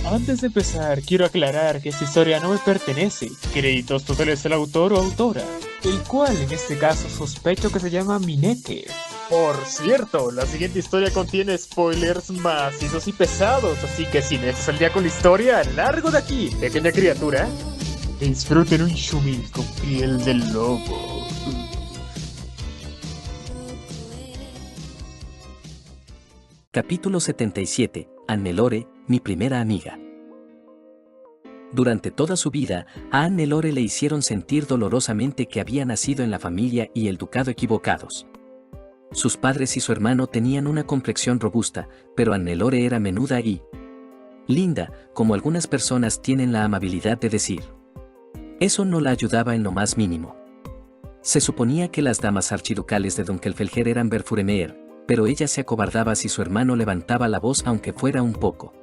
Antes de empezar, quiero aclarar que esta historia no me pertenece. Créditos totales al autor o autora, el cual en este caso sospecho que se llama Minete. Por cierto, la siguiente historia contiene spoilers macizos y pesados, así que si no estás al día con la historia, largo de aquí, pequeña criatura. Disfruten un shumil con piel de lobo. Capítulo 77. Annelore, mi primera amiga. Durante toda su vida, a Annelore le hicieron sentir dolorosamente que había nacido en la familia y el ducado equivocados. Sus padres y su hermano tenían una complexión robusta, pero Annelore era menuda y linda, como algunas personas tienen la amabilidad de decir. Eso no la ayudaba en lo más mínimo. Se suponía que las damas archiducales de Dunkelfelger eran Verfuremeer, pero ella se acobardaba si su hermano levantaba la voz aunque fuera un poco.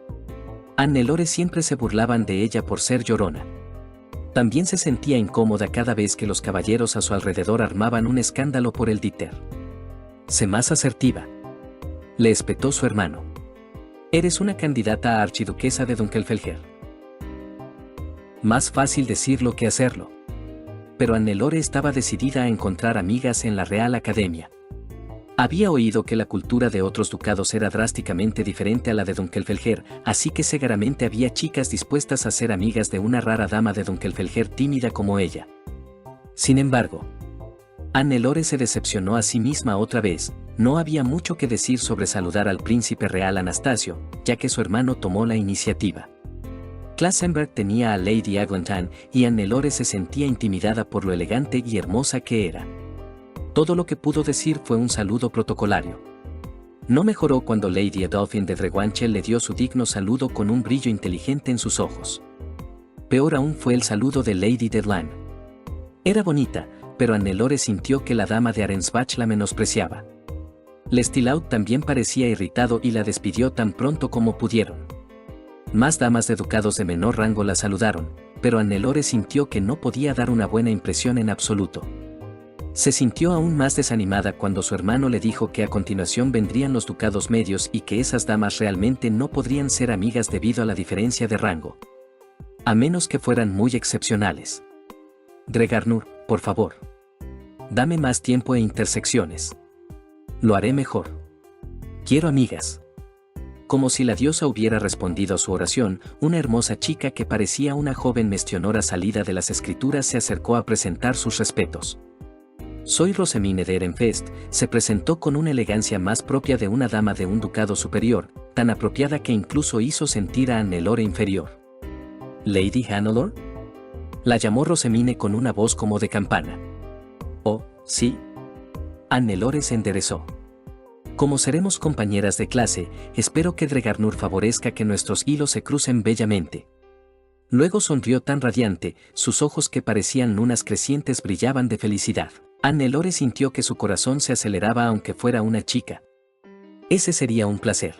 Annelore siempre se burlaban de ella por ser llorona. También se sentía incómoda cada vez que los caballeros a su alrededor armaban un escándalo por el Dieter. Sé más asertiva, le espetó su hermano. Eres una candidata a archiduquesa de Dunkelfelger. Más fácil decirlo que hacerlo. Pero Annelore estaba decidida a encontrar amigas en la Real Academia. Había oído que la cultura de otros ducados era drásticamente diferente a la de Dunkelfelger, así que seguramente había chicas dispuestas a ser amigas de una rara dama de Dunkelfelger tímida como ella. Sin embargo, Annelore se decepcionó a sí misma otra vez. No había mucho que decir sobre saludar al príncipe real Anastasio, ya que su hermano tomó la iniciativa. Klassenberg tenía a Lady Eglantine y Annelore se sentía intimidada por lo elegante y hermosa que era. Todo lo que pudo decir fue un saludo protocolario. No mejoró cuando Lady Adolphine de Drewanchel le dio su digno saludo con un brillo inteligente en sus ojos. Peor aún fue el saludo de Lady Dedlan. Era bonita, pero Annelore sintió que la dama de Arensbach la menospreciaba. Lestilaut también parecía irritado y la despidió tan pronto como pudieron. Más damas de ducados de menor rango la saludaron, pero Annelore sintió que no podía dar una buena impresión en absoluto. Se sintió aún más desanimada cuando su hermano le dijo que a continuación vendrían los ducados medios y que esas damas realmente no podrían ser amigas debido a la diferencia de rango. A menos que fueran muy excepcionales. Dregarnur, por favor. Dame más tiempo e intersecciones. Lo haré mejor. Quiero amigas. Como si la diosa hubiera respondido a su oración, una hermosa chica que parecía una joven Mestionora salida de las escrituras se acercó a presentar sus respetos. Soy Rosemine de Ehrenfest, se presentó con una elegancia más propia de una dama de un ducado superior, tan apropiada que incluso hizo sentir a Annelore inferior. ¿Lady Hannelore? La llamó Rosemine con una voz como de campana. Oh, sí. Annelore se enderezó. Como seremos compañeras de clase, espero que Dregarnur favorezca que nuestros hilos se crucen bellamente. Luego sonrió tan radiante, sus ojos que parecían lunas crecientes brillaban de felicidad. Annelore sintió que su corazón se aceleraba aunque fuera una chica. Ese sería un placer.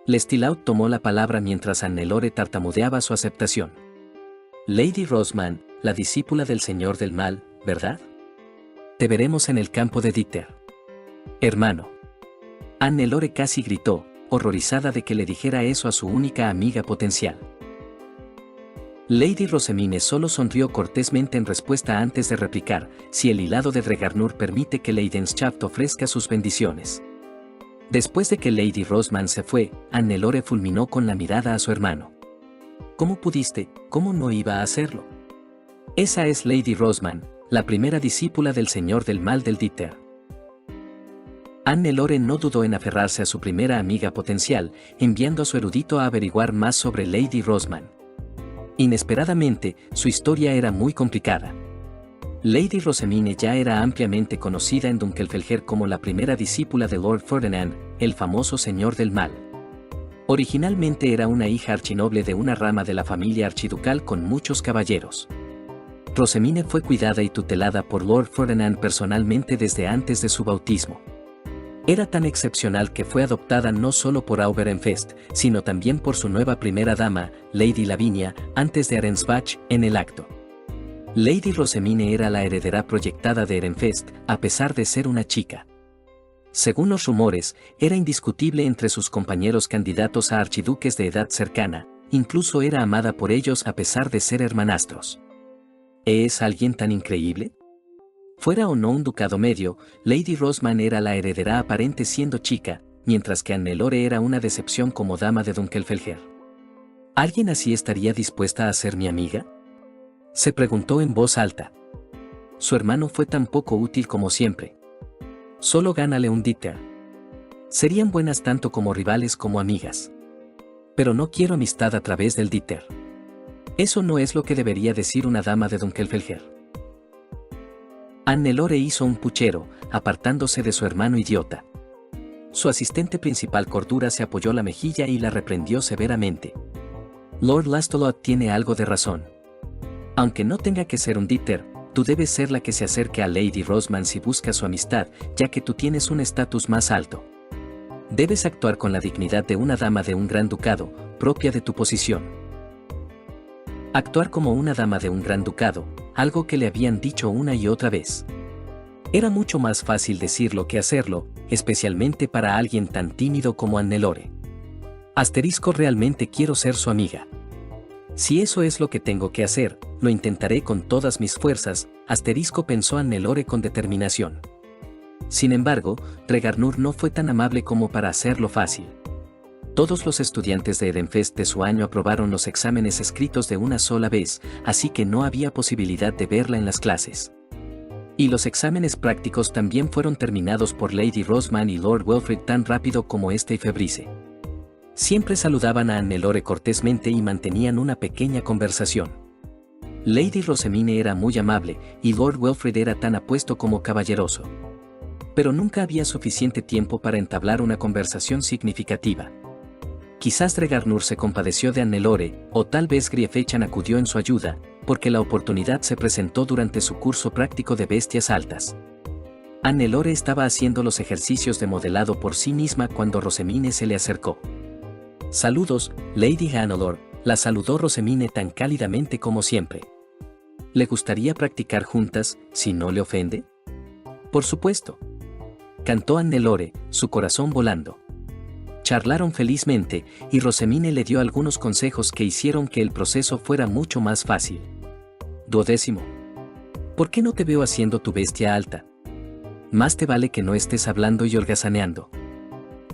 Lestilaut tomó la palabra mientras Annelore tartamudeaba su aceptación. Lady Rosman, la discípula del Señor del Mal, ¿verdad? Te veremos en el campo de Dieter. Hermano. Annelore casi gritó, horrorizada de que le dijera eso a su única amiga potencial. Lady Rosemine solo sonrió cortésmente en respuesta antes de replicar, si el hilado de Dregarnur permite que Leidenschaft ofrezca sus bendiciones. Después de que Lady Rosman se fue, Annelore fulminó con la mirada a su hermano. ¿Cómo pudiste? ¿Cómo no iba a hacerlo? Esa es Lady Rosman, la primera discípula del Señor del Mal del Dieter. Annelore no dudó en aferrarse a su primera amiga potencial, enviando a su erudito a averiguar más sobre Lady Rosman. Inesperadamente, su historia era muy complicada. Lady Rosemine ya era ampliamente conocida en Dunkelfelger como la primera discípula de Lord Ferdinand, el famoso Señor del Mal. Originalmente era una hija archinoble de una rama de la familia archiducal con muchos caballeros. Rosemine fue cuidada y tutelada por Lord Ferdinand personalmente desde antes de su bautismo. Era tan excepcional que fue adoptada no solo por Auberenfest, sino también por su nueva primera dama, Lady Lavinia, antes de Arensbach, en el acto. Lady Rosemine era la heredera proyectada de Ehrenfest, a pesar de ser una chica. Según los rumores, era indiscutible entre sus compañeros candidatos a archiduques de edad cercana, incluso era amada por ellos a pesar de ser hermanastros. ¿Es alguien tan increíble? Fuera o no un ducado medio, Lady Rosman era la heredera aparente siendo chica, mientras que Hannelore era una decepción como dama de Dunkelfelger. ¿Alguien así estaría dispuesta a ser mi amiga? Se preguntó en voz alta. Su hermano fue tan poco útil como siempre. Solo gánale un Dieter. Serían buenas tanto como rivales como amigas. Pero no quiero amistad a través del Dieter. Eso no es lo que debería decir una dama de Dunkelfelger. Hannelore hizo un puchero, apartándose de su hermano idiota. Su asistente principal Cordura se apoyó la mejilla y la reprendió severamente. Lord Lancelot tiene algo de razón. Aunque no tenga que ser un Dieter, tú debes ser la que se acerque a Lady Rosman si busca su amistad, ya que tú tienes un estatus más alto. Debes actuar con la dignidad de una dama de un gran ducado, propia de tu posición. Actuar como una dama de un gran ducado, algo que le habían dicho una y otra vez. Era mucho más fácil decirlo que hacerlo, especialmente para alguien tan tímido como Hannelore. Realmente quiero ser su amiga. Si eso es lo que tengo que hacer, lo intentaré con todas mis fuerzas, pensó Hannelore con determinación. Sin embargo, Regarnur no fue tan amable como para hacerlo fácil. Todos los estudiantes de Edenfest de su año aprobaron los exámenes escritos de una sola vez, así que no había posibilidad de verla en las clases. Y los exámenes prácticos también fueron terminados por Lady Rosman y Lord Wilfrid tan rápido como y Febrice. Siempre saludaban a Hannelore cortésmente y mantenían una pequeña conversación. Lady Rosemine era muy amable, y Lord Wilfrid era tan apuesto como caballeroso. Pero nunca había suficiente tiempo para entablar una conversación significativa. Quizás Regarnur se compadeció de Hannelore, o tal vez Griefechan acudió en su ayuda, porque la oportunidad se presentó durante su curso práctico de bestias altas. Hannelore estaba haciendo los ejercicios de modelado por sí misma cuando Rosemine se le acercó. «Saludos, Lady Hannelore», la saludó Rosemine tan cálidamente como siempre. «¿Le gustaría practicar juntas, si no le ofende?» «Por supuesto», cantó Hannelore, su corazón volando. Charlaron felizmente, y Rosemine le dio algunos consejos que hicieron que el proceso fuera mucho más fácil. 12. ¿Por qué no te veo haciendo tu bestia alta? Más te vale que no estés hablando y holgazaneando.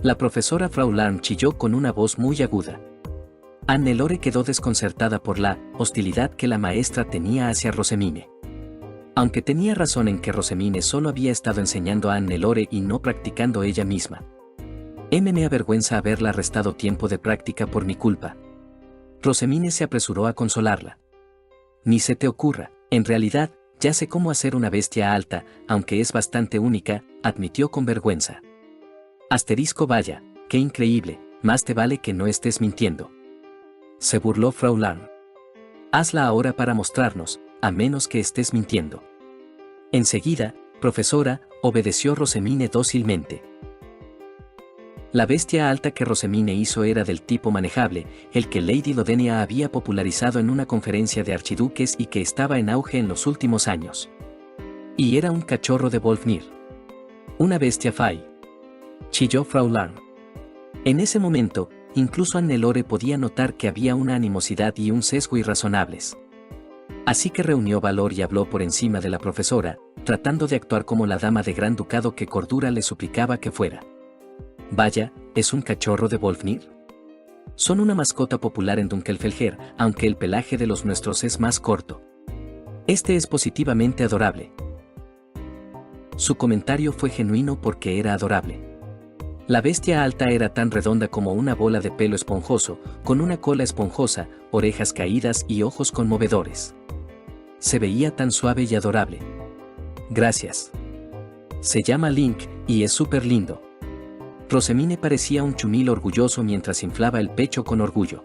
La profesora Frau Larm chilló con una voz muy aguda. Hannelore quedó desconcertada por la hostilidad que la maestra tenía hacia Rosemine. Aunque tenía razón en que Rosemine solo había estado enseñando a Hannelore y no practicando ella misma. Me avergüenza haberla restado tiempo de práctica por mi culpa. Rosemine se apresuró a consolarla. Ni se te ocurra, en realidad, ya sé cómo hacer una bestia alta, aunque es bastante única, admitió con vergüenza. Vaya, qué increíble, más te vale que no estés mintiendo. Se burló Frau Larm. Hazla ahora para mostrarnos, a menos que estés mintiendo. Enseguida, profesora, obedeció Rosemine dócilmente. La bestia alta que Rosemine hizo era del tipo manejable, el que Lady Lodenia había popularizado en una conferencia de archiduques y que estaba en auge en los últimos años. Y era un cachorro de Volfnir. Una bestia fai. Chilló Frau Larm. En ese momento, incluso Hannelore podía notar que había una animosidad y un sesgo irrazonables. Así que reunió valor y habló por encima de la profesora, tratando de actuar como la dama de gran ducado que Cordura le suplicaba que fuera. Vaya, ¿es un cachorro de Volfnir? Son una mascota popular en Dunkelfelger, aunque el pelaje de los nuestros es más corto. Este es positivamente adorable. Su comentario fue genuino porque era adorable. La bestia alta era tan redonda como una bola de pelo esponjoso, con una cola esponjosa, orejas caídas y ojos conmovedores. Se veía tan suave y adorable. Gracias. Se llama Link, y es súper lindo. Rosemine parecía un chumil orgulloso mientras inflaba el pecho con orgullo.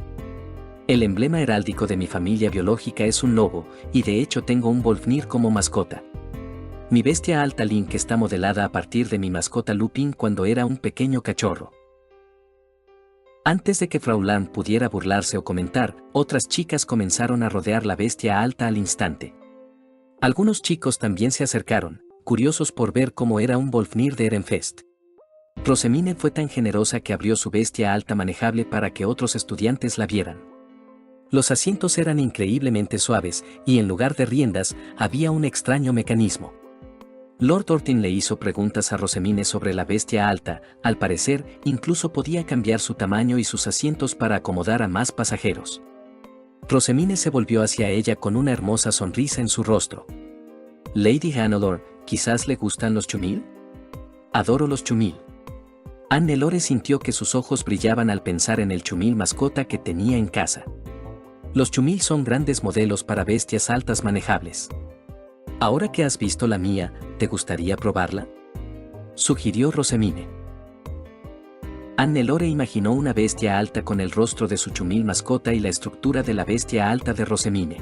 El emblema heráldico de mi familia biológica es un lobo, y de hecho tengo un Volfnir como mascota. Mi bestia alta Link está modelada a partir de mi mascota Lupin cuando era un pequeño cachorro. Antes de que Frau Larm pudiera burlarse o comentar, otras chicas comenzaron a rodear la bestia alta al instante. Algunos chicos también se acercaron, curiosos por ver cómo era un Volfnir de Erenfest. Rosemine fue tan generosa que abrió su bestia alta manejable para que otros estudiantes la vieran. Los asientos eran increíblemente suaves, y en lugar de riendas, había un extraño mecanismo. Lord Ortin le hizo preguntas a Rosamine sobre la bestia alta, al parecer, incluso podía cambiar su tamaño y sus asientos para acomodar a más pasajeros. Rosamine se volvió hacia ella con una hermosa sonrisa en su rostro. Lady Hannelore, ¿quizás le gustan los chumil? Adoro los chumil. Hannelore sintió que sus ojos brillaban al pensar en el chumil mascota que tenía en casa. Los chumil son grandes modelos para bestias altas manejables. Ahora que has visto la mía, ¿te gustaría probarla?, sugirió Rosamine. Hannelore imaginó una bestia alta con el rostro de su chumil mascota y la estructura de la bestia alta de Rosamine.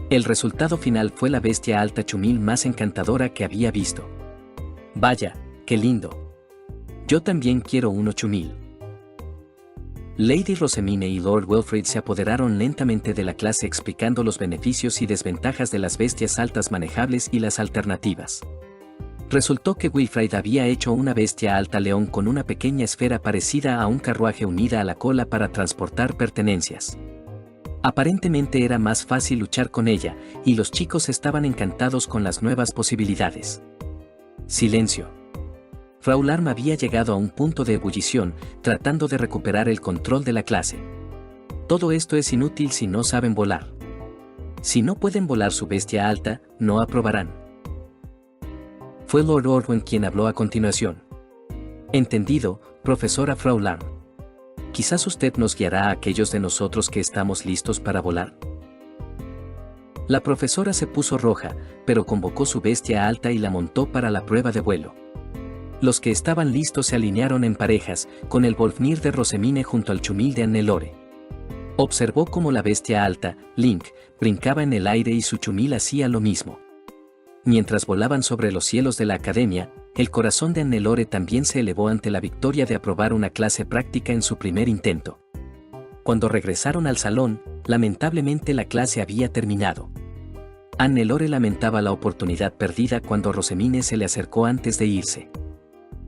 El resultado final fue la bestia alta chumil más encantadora que había visto. Vaya, qué lindo. Yo también quiero uno chumil. Lady Rosamine y Lord Wilfrid se apoderaron lentamente de la clase explicando los beneficios y desventajas de las bestias altas manejables y las alternativas. Resultó que Wilfrid había hecho una bestia alta león con una pequeña esfera parecida a un carruaje unida a la cola para transportar pertenencias. Aparentemente era más fácil luchar con ella, y los chicos estaban encantados con las nuevas posibilidades. Silencio. Frau Larm había llegado a un punto de ebullición, tratando de recuperar el control de la clase. Todo esto es inútil si no saben volar. Si no pueden volar su bestia alta, no aprobarán. Fue Lord Orwin quien habló a continuación. Entendido, profesora Frau Larm. Quizás usted nos guiará a aquellos de nosotros que estamos listos para volar. La profesora se puso roja, pero convocó su bestia alta y la montó para la prueba de vuelo. Los que estaban listos se alinearon en parejas, con el Volfnir de Rosamine junto al chumil de Hannelore. Observó cómo la bestia alta, Link, brincaba en el aire y su chumil hacía lo mismo. Mientras volaban sobre los cielos de la academia, el corazón de Hannelore también se elevó ante la victoria de aprobar una clase práctica en su primer intento. Cuando regresaron al salón, lamentablemente la clase había terminado. Hannelore lamentaba la oportunidad perdida cuando Rosamine se le acercó antes de irse.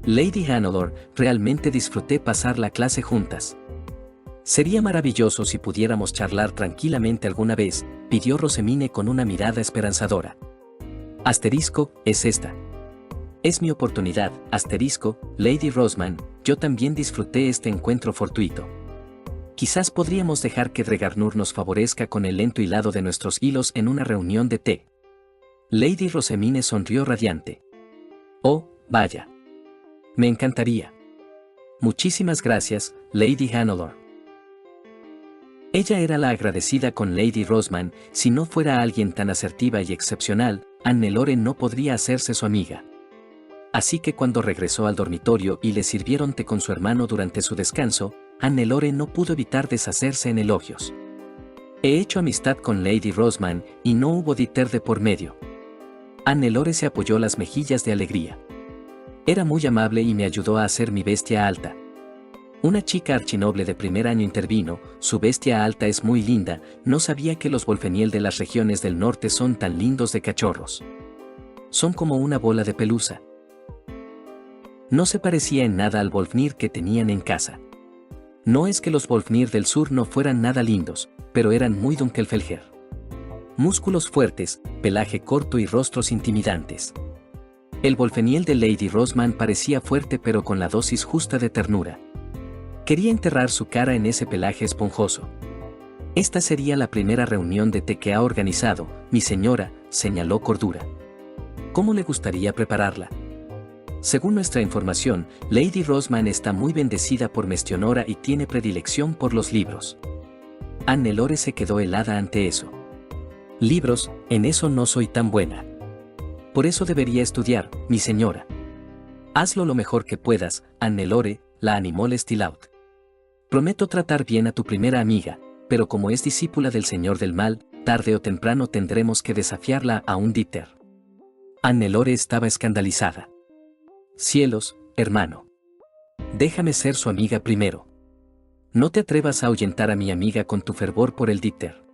Lady Hannelore, realmente disfruté pasar la clase juntas. Sería maravilloso si pudiéramos charlar tranquilamente alguna vez, pidió Rosamine con una mirada esperanzadora. Asterisco, es esta. Es mi oportunidad, asterisco, Lady Rosman, yo también disfruté este encuentro fortuito. Quizás podríamos dejar que Dregarnur nos favorezca con el lento hilado de nuestros hilos en una reunión de té. Lady Rosamine sonrió radiante. Oh, vaya. Me encantaría. Muchísimas gracias, Lady Hannelore. Ella era la agradecida con Lady Rosman, si no fuera alguien tan asertiva y excepcional, Hannelore no podría hacerse su amiga. Así que cuando regresó al dormitorio y le sirvieron té con su hermano durante su descanso, Hannelore no pudo evitar deshacerse en elogios. He hecho amistad con Lady Rosman y no hubo diter de por medio. Hannelore se apoyó las mejillas de alegría. Era muy amable y me ayudó a hacer mi bestia alta. Una chica archinoble de primer año intervino, su bestia alta es muy linda, no sabía que los Volfeniel de las regiones del norte son tan lindos de cachorros. Son como una bola de pelusa. No se parecía en nada al Volfnir que tenían en casa. No es que los Volfnir del sur no fueran nada lindos, pero eran muy Dunkelfelger. Músculos fuertes, pelaje corto y rostros intimidantes. El Volfeniel de Lady Rosman parecía fuerte pero con la dosis justa de ternura. Quería enterrar su cara en ese pelaje esponjoso. Esta sería la primera reunión de té que ha organizado, mi señora, señaló Cordura. ¿Cómo le gustaría prepararla? Según nuestra información, Lady Rosman está muy bendecida por Mestionora y tiene predilección por los libros. Hannelore se quedó helada ante eso. Libros, en eso no soy tan buena. Por eso debería estudiar, mi señora. Hazlo lo mejor que puedas, Hannelore, la animó Lestilaut. Prometo tratar bien a tu primera amiga, pero como es discípula del Señor del Mal, tarde o temprano tendremos que desafiarla a un diter. Hannelore estaba escandalizada. Cielos, hermano. Déjame ser su amiga primero. No te atrevas a ahuyentar a mi amiga con tu fervor por el diter.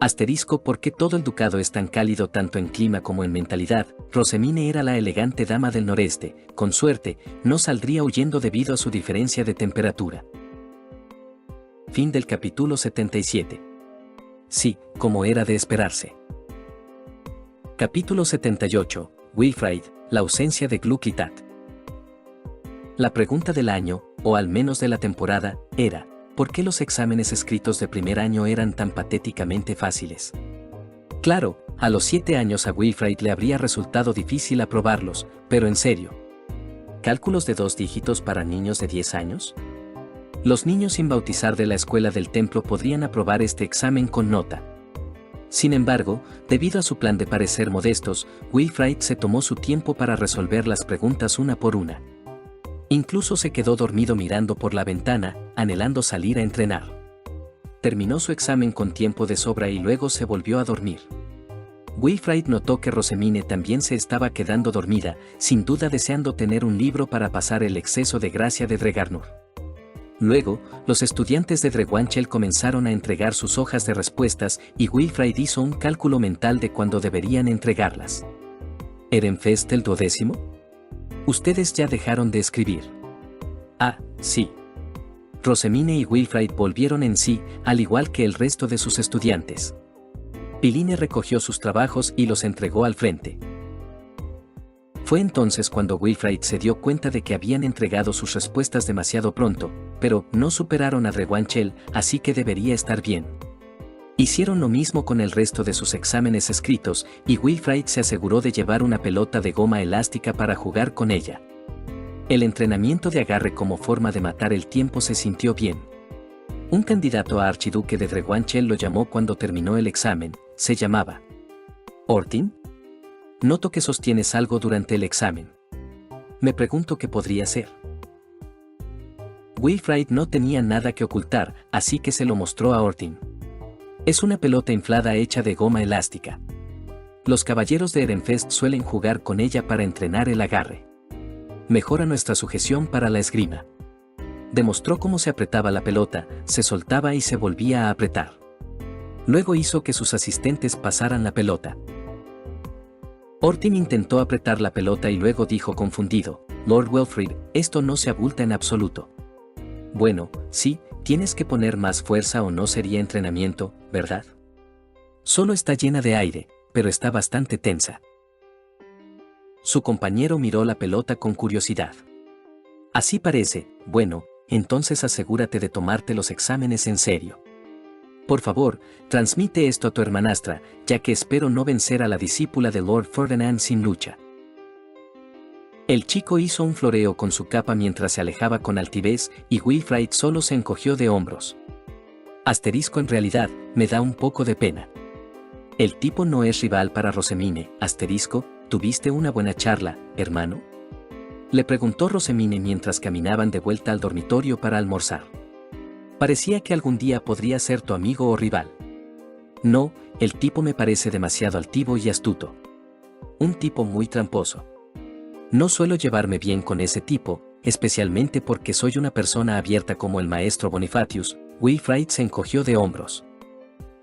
Asterisco porque todo el ducado es tan cálido tanto en clima como en mentalidad. Rosamine era la elegante dama del noreste, con suerte, no saldría huyendo debido a su diferencia de temperatura. Fin del capítulo 77. sí, como era de esperarse. Capítulo 78. Wilfrid, la ausencia de Gluck y Tat. La pregunta del año, o al menos de la temporada, era, ¿por qué los exámenes escritos de primer año eran tan patéticamente fáciles? Claro, a los 7 años a Wilfrid le habría resultado difícil aprobarlos, pero en serio. ¿Cálculos de 2 dígitos para niños de 10 años? Los niños sin bautizar de la escuela del templo podrían aprobar este examen con nota. Sin embargo, debido a su plan de parecer modestos, Wilfrid se tomó su tiempo para resolver las preguntas una por una. Incluso se quedó dormido mirando por la ventana, anhelando salir a entrenar. Terminó su examen con tiempo de sobra y luego se volvió a dormir. Wilfrid notó que Rosamine también se estaba quedando dormida, sin duda deseando tener un libro para pasar el exceso de gracia de Dregarnur. Luego, los estudiantes de Drewanchel comenzaron a entregar sus hojas de respuestas y Wilfrid hizo un cálculo mental de cuándo deberían entregarlas. ¿Ehrenfest el 12º? Ustedes ya dejaron de escribir. Ah, sí. Rosamine y Wilfrid volvieron en sí, al igual que el resto de sus estudiantes. Piline recogió sus trabajos y los entregó al frente. Fue entonces cuando Wilfrid se dio cuenta de que habían entregado sus respuestas demasiado pronto, pero no superaron a Drewanchel, así que debería estar bien. Hicieron lo mismo con el resto de sus exámenes escritos, y Wilfrid se aseguró de llevar una pelota de goma elástica para jugar con ella. El entrenamiento de agarre como forma de matar el tiempo se sintió bien. Un candidato a archiduque de Drewanchel lo llamó cuando terminó el examen, se llamaba Ortin. Noto que sostienes algo durante el examen. Me pregunto qué podría ser. Wilfrid no tenía nada que ocultar, así que se lo mostró a Ortin. Es una pelota inflada hecha de goma elástica. Los caballeros de Ehrenfest suelen jugar con ella para entrenar el agarre. Mejora nuestra sujeción para la esgrima. Demostró cómo se apretaba la pelota, se soltaba y se volvía a apretar. Luego hizo que sus asistentes pasaran la pelota. Ortin intentó apretar la pelota y luego dijo confundido, Lord Wilfrid, esto no se abulta en absoluto. Bueno, sí, tienes que poner más fuerza o no sería entrenamiento, ¿verdad? Solo está llena de aire, pero está bastante tensa. Su compañero miró la pelota con curiosidad. Así parece, bueno, entonces asegúrate de tomarte los exámenes en serio. Por favor, transmite esto a tu hermanastra, ya que espero no vencer a la discípula de Lord Ferdinand sin lucha. El chico hizo un floreo con su capa mientras se alejaba con altivez y Wilfrid solo se encogió de hombros. Asterisco en realidad, me da un poco de pena. El tipo no es rival para Rosamine, asterisco, ¿tuviste una buena charla, hermano? Le preguntó Rosamine mientras caminaban de vuelta al dormitorio para almorzar. Parecía que algún día podría ser tu amigo o rival. No, el tipo me parece demasiado altivo y astuto. Un tipo muy tramposo. No suelo llevarme bien con ese tipo, especialmente porque soy una persona abierta como el maestro Bonifatius. Wilfrid se encogió de hombros.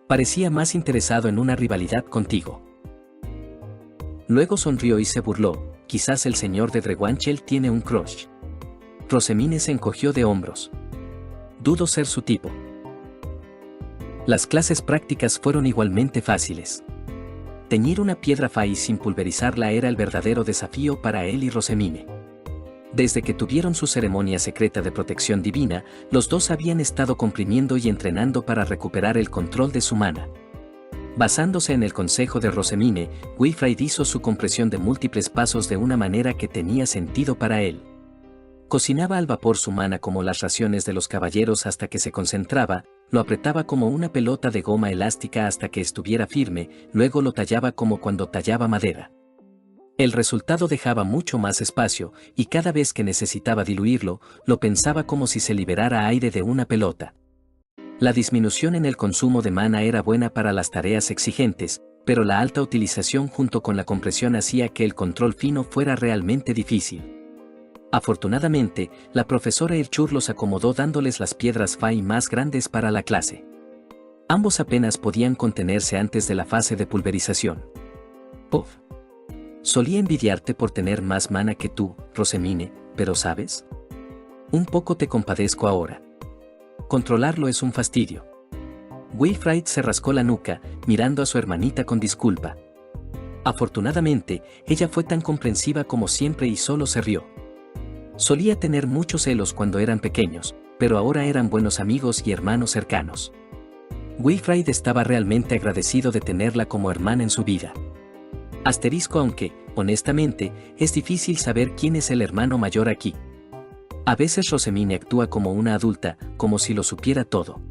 Parecía más interesado en una rivalidad contigo. Luego sonrió y se burló, quizás el señor de Drewanchel tiene un crush. Rosamine se encogió de hombros. Dudo ser su tipo. Las clases prácticas fueron igualmente fáciles. Teñir una piedra fai sin pulverizarla era el verdadero desafío para él y Rosamine. Desde que tuvieron su ceremonia secreta de protección divina, los dos habían estado comprimiendo y entrenando para recuperar el control de su mana. Basándose en el consejo de Rosamine, Wilfrid hizo su compresión de múltiples pasos de una manera que tenía sentido para él. Cocinaba al vapor su mana como las raciones de los caballeros hasta que se concentraba, lo apretaba como una pelota de goma elástica hasta que estuviera firme, luego lo tallaba como cuando tallaba madera. El resultado dejaba mucho más espacio, y cada vez que necesitaba diluirlo, lo pensaba como si se liberara aire de una pelota. La disminución en el consumo de mana era buena para las tareas exigentes, pero la alta utilización junto con la compresión hacía que el control fino fuera realmente difícil. Afortunadamente, la profesora Irchur los acomodó dándoles las piedras fai más grandes para la clase. Ambos apenas podían contenerse antes de la fase de pulverización. Uf. Solía envidiarte por tener más mana que tú, Rosamine, pero ¿sabes? Un poco te compadezco ahora. Controlarlo es un fastidio. Wilfried se rascó la nuca, mirando a su hermanita con disculpa. Afortunadamente, ella fue tan comprensiva como siempre y solo se rió. Solía tener muchos celos cuando eran pequeños, pero ahora eran buenos amigos y hermanos cercanos. Wilfried estaba realmente agradecido de tenerla como hermana en su vida. Aunque, honestamente, es difícil saber quién es el hermano mayor aquí. A veces Rosemine actúa como una adulta, como si lo supiera todo.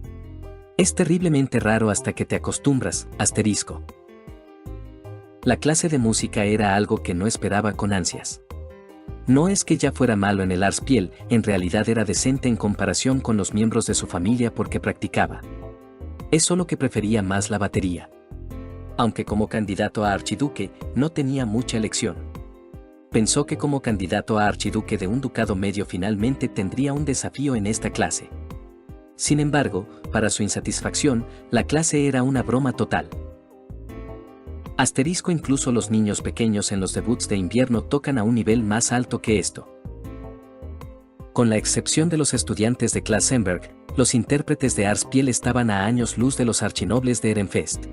Es terriblemente raro hasta que te acostumbras. La clase de música era algo que no esperaba con ansias. No es que ya fuera malo en el Ars Piel, en realidad era decente en comparación con los miembros de su familia porque practicaba. Es solo que prefería más la batería. Aunque como candidato a archiduque, no tenía mucha elección. Pensó que como candidato a archiduque de un ducado medio finalmente tendría un desafío en esta clase. Sin embargo, para su insatisfacción, la clase era una broma total. Incluso los niños pequeños en los debuts de invierno tocan a un nivel más alto que esto. Con la excepción de los estudiantes de Klassenberg, los intérpretes de Ars Piel estaban a años luz de los archinobles de Ehrenfest.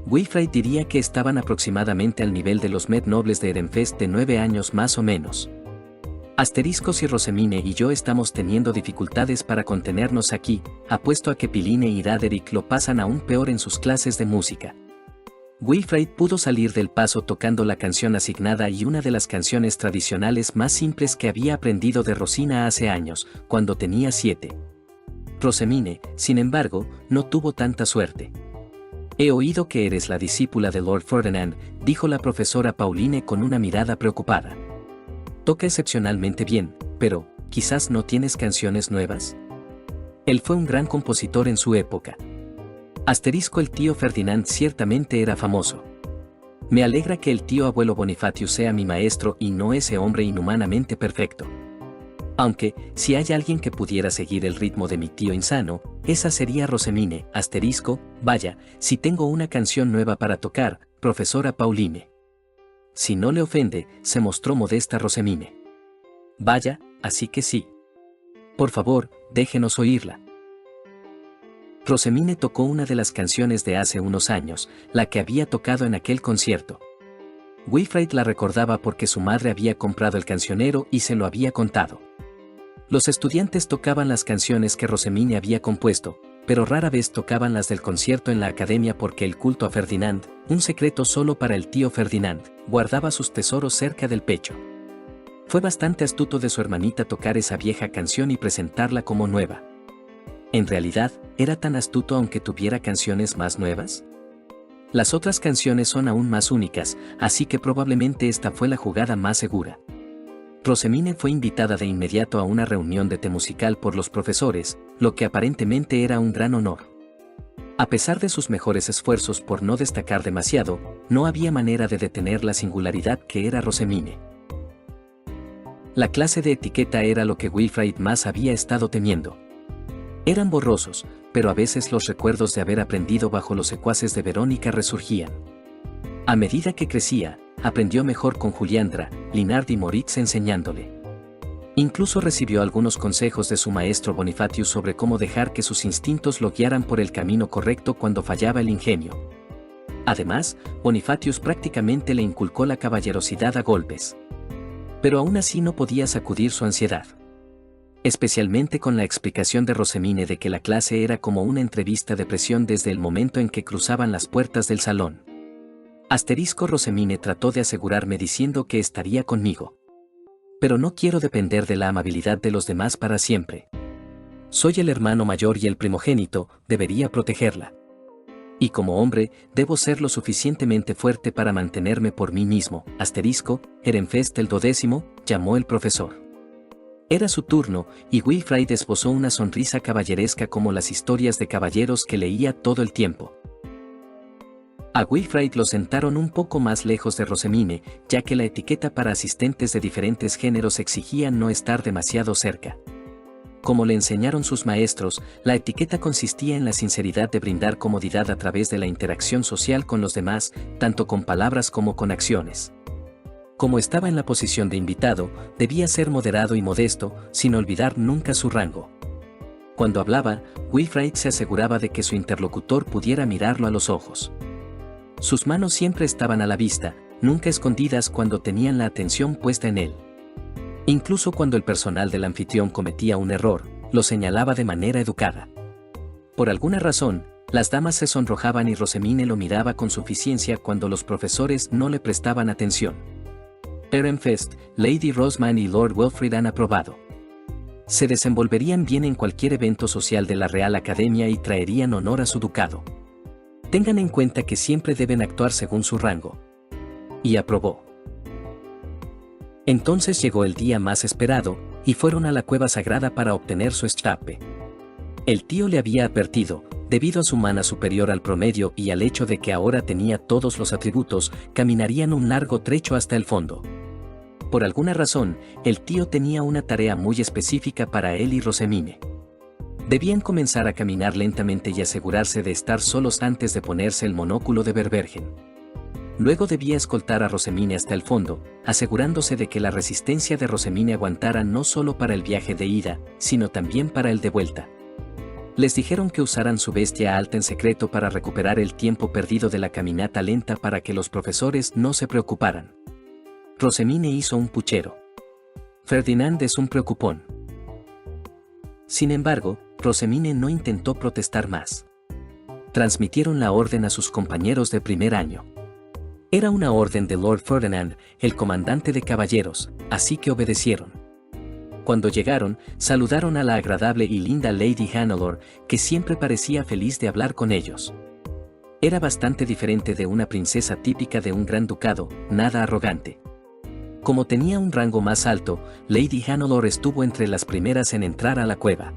Wilfried diría que estaban aproximadamente al nivel de los Med nobles de Ehrenfest de 9 años más o menos. Si Rosemine y yo estamos teniendo dificultades para contenernos aquí, apuesto a que Piline y Raderick lo pasan aún peor en sus clases de música. Wilfried pudo salir del paso tocando la canción asignada y una de las canciones tradicionales más simples que había aprendido de Rosina hace años, cuando tenía 7. Rosemine, sin embargo, no tuvo tanta suerte. He oído que eres la discípula de Lord Ferdinand, dijo la profesora Pauline con una mirada preocupada. Toca excepcionalmente bien, pero, ¿quizás no tienes canciones nuevas? Él fue un gran compositor en su época. El tío Ferdinand ciertamente era famoso. Me alegra que el tío abuelo Bonifatius sea mi maestro y no ese hombre inhumanamente perfecto. Aunque, si hay alguien que pudiera seguir el ritmo de mi tío insano, esa sería Rosemine. Vaya, si tengo una canción nueva para tocar, profesora Pauline. Si no le ofende, se mostró modesta Rosemine. Vaya, así que sí. Por favor, déjenos oírla. Rosemine tocó una de las canciones de hace unos años, la que había tocado en aquel concierto. Wilfried la recordaba porque su madre había comprado el cancionero y se lo había contado. Los estudiantes tocaban las canciones que Rosemine había compuesto, pero rara vez tocaban las del concierto en la academia porque el culto a Ferdinand, un secreto solo para el tío Ferdinand, guardaba sus tesoros cerca del pecho. Fue bastante astuto de su hermanita tocar esa vieja canción y presentarla como nueva. En realidad, ¿era tan astuto aunque tuviera canciones más nuevas? Las otras canciones son aún más únicas, así que probablemente esta fue la jugada más segura. Rosemine fue invitada de inmediato a una reunión de té musical por los profesores, lo que aparentemente era un gran honor. A pesar de sus mejores esfuerzos por no destacar demasiado, no había manera de detener la singularidad que era Rosemine. La clase de etiqueta era lo que Wilfried más había estado temiendo. Eran borrosos, pero a veces los recuerdos de haber aprendido bajo los secuaces de Verónica resurgían. A medida que crecía, aprendió mejor con Juliandra, Linard y Moritz enseñándole. Incluso recibió algunos consejos de su maestro Bonifatius sobre cómo dejar que sus instintos lo guiaran por el camino correcto cuando fallaba el ingenio. Además, Bonifatius prácticamente le inculcó la caballerosidad a golpes. Pero aún así no podía sacudir su ansiedad. Especialmente con la explicación de Rosemine de que la clase era como una entrevista de presión desde el momento en que cruzaban las puertas del salón. Rosemine trató de asegurarme diciendo que estaría conmigo. Pero no quiero depender de la amabilidad de los demás para siempre. Soy el hermano mayor y el primogénito, debería protegerla. Y como hombre, debo ser lo suficientemente fuerte para mantenerme por mí mismo. Ehrenfest el 12, llamó el profesor. Era su turno, y Wilfried esbozó una sonrisa caballeresca como las historias de caballeros que leía todo el tiempo. A Wilfried lo sentaron un poco más lejos de Rosemine, ya que la etiqueta para asistentes de diferentes géneros exigía no estar demasiado cerca. Como le enseñaron sus maestros, la etiqueta consistía en la sinceridad de brindar comodidad a través de la interacción social con los demás, tanto con palabras como con acciones. Como estaba en la posición de invitado, debía ser moderado y modesto, sin olvidar nunca su rango. Cuando hablaba, Wilfrid se aseguraba de que su interlocutor pudiera mirarlo a los ojos. Sus manos siempre estaban a la vista, nunca escondidas cuando tenían la atención puesta en él. Incluso cuando el personal del anfitrión cometía un error, lo señalaba de manera educada. Por alguna razón, las damas se sonrojaban y Rosamine lo miraba con suficiencia cuando los profesores no le prestaban atención. Ehrenfest, Lady Rosamund y Lord Wilfrid han aprobado. Se desenvolverían bien en cualquier evento social de la Real Academia y traerían honor a su ducado. Tengan en cuenta que siempre deben actuar según su rango. Y aprobó. Entonces llegó el día más esperado, y fueron a la cueva sagrada para obtener su escape. El tío le había advertido, debido a su mana superior al promedio y al hecho de que ahora tenía todos los atributos, caminarían un largo trecho hasta el fondo. Por alguna razón, el tío tenía una tarea muy específica para él y Rosamine. Debían comenzar a caminar lentamente y asegurarse de estar solos antes de ponerse el monóculo de Verbergen. Luego debía escoltar a Rosamine hasta el fondo, asegurándose de que la resistencia de Rosamine aguantara no solo para el viaje de ida, sino también para el de vuelta. Les dijeron que usaran su bestia alta en secreto para recuperar el tiempo perdido de la caminata lenta para que los profesores no se preocuparan. Rosamine hizo un puchero. Ferdinand es un preocupón. Sin embargo, Rosamine no intentó protestar más. Transmitieron la orden a sus compañeros de primer año. Era una orden de Lord Ferdinand, el comandante de caballeros, así que obedecieron. Cuando llegaron, saludaron a la agradable y linda Lady Hannelore, que siempre parecía feliz de hablar con ellos. Era bastante diferente de una princesa típica de un gran ducado, nada arrogante. Como tenía un rango más alto, Lady Hannelore estuvo entre las primeras en entrar a la cueva.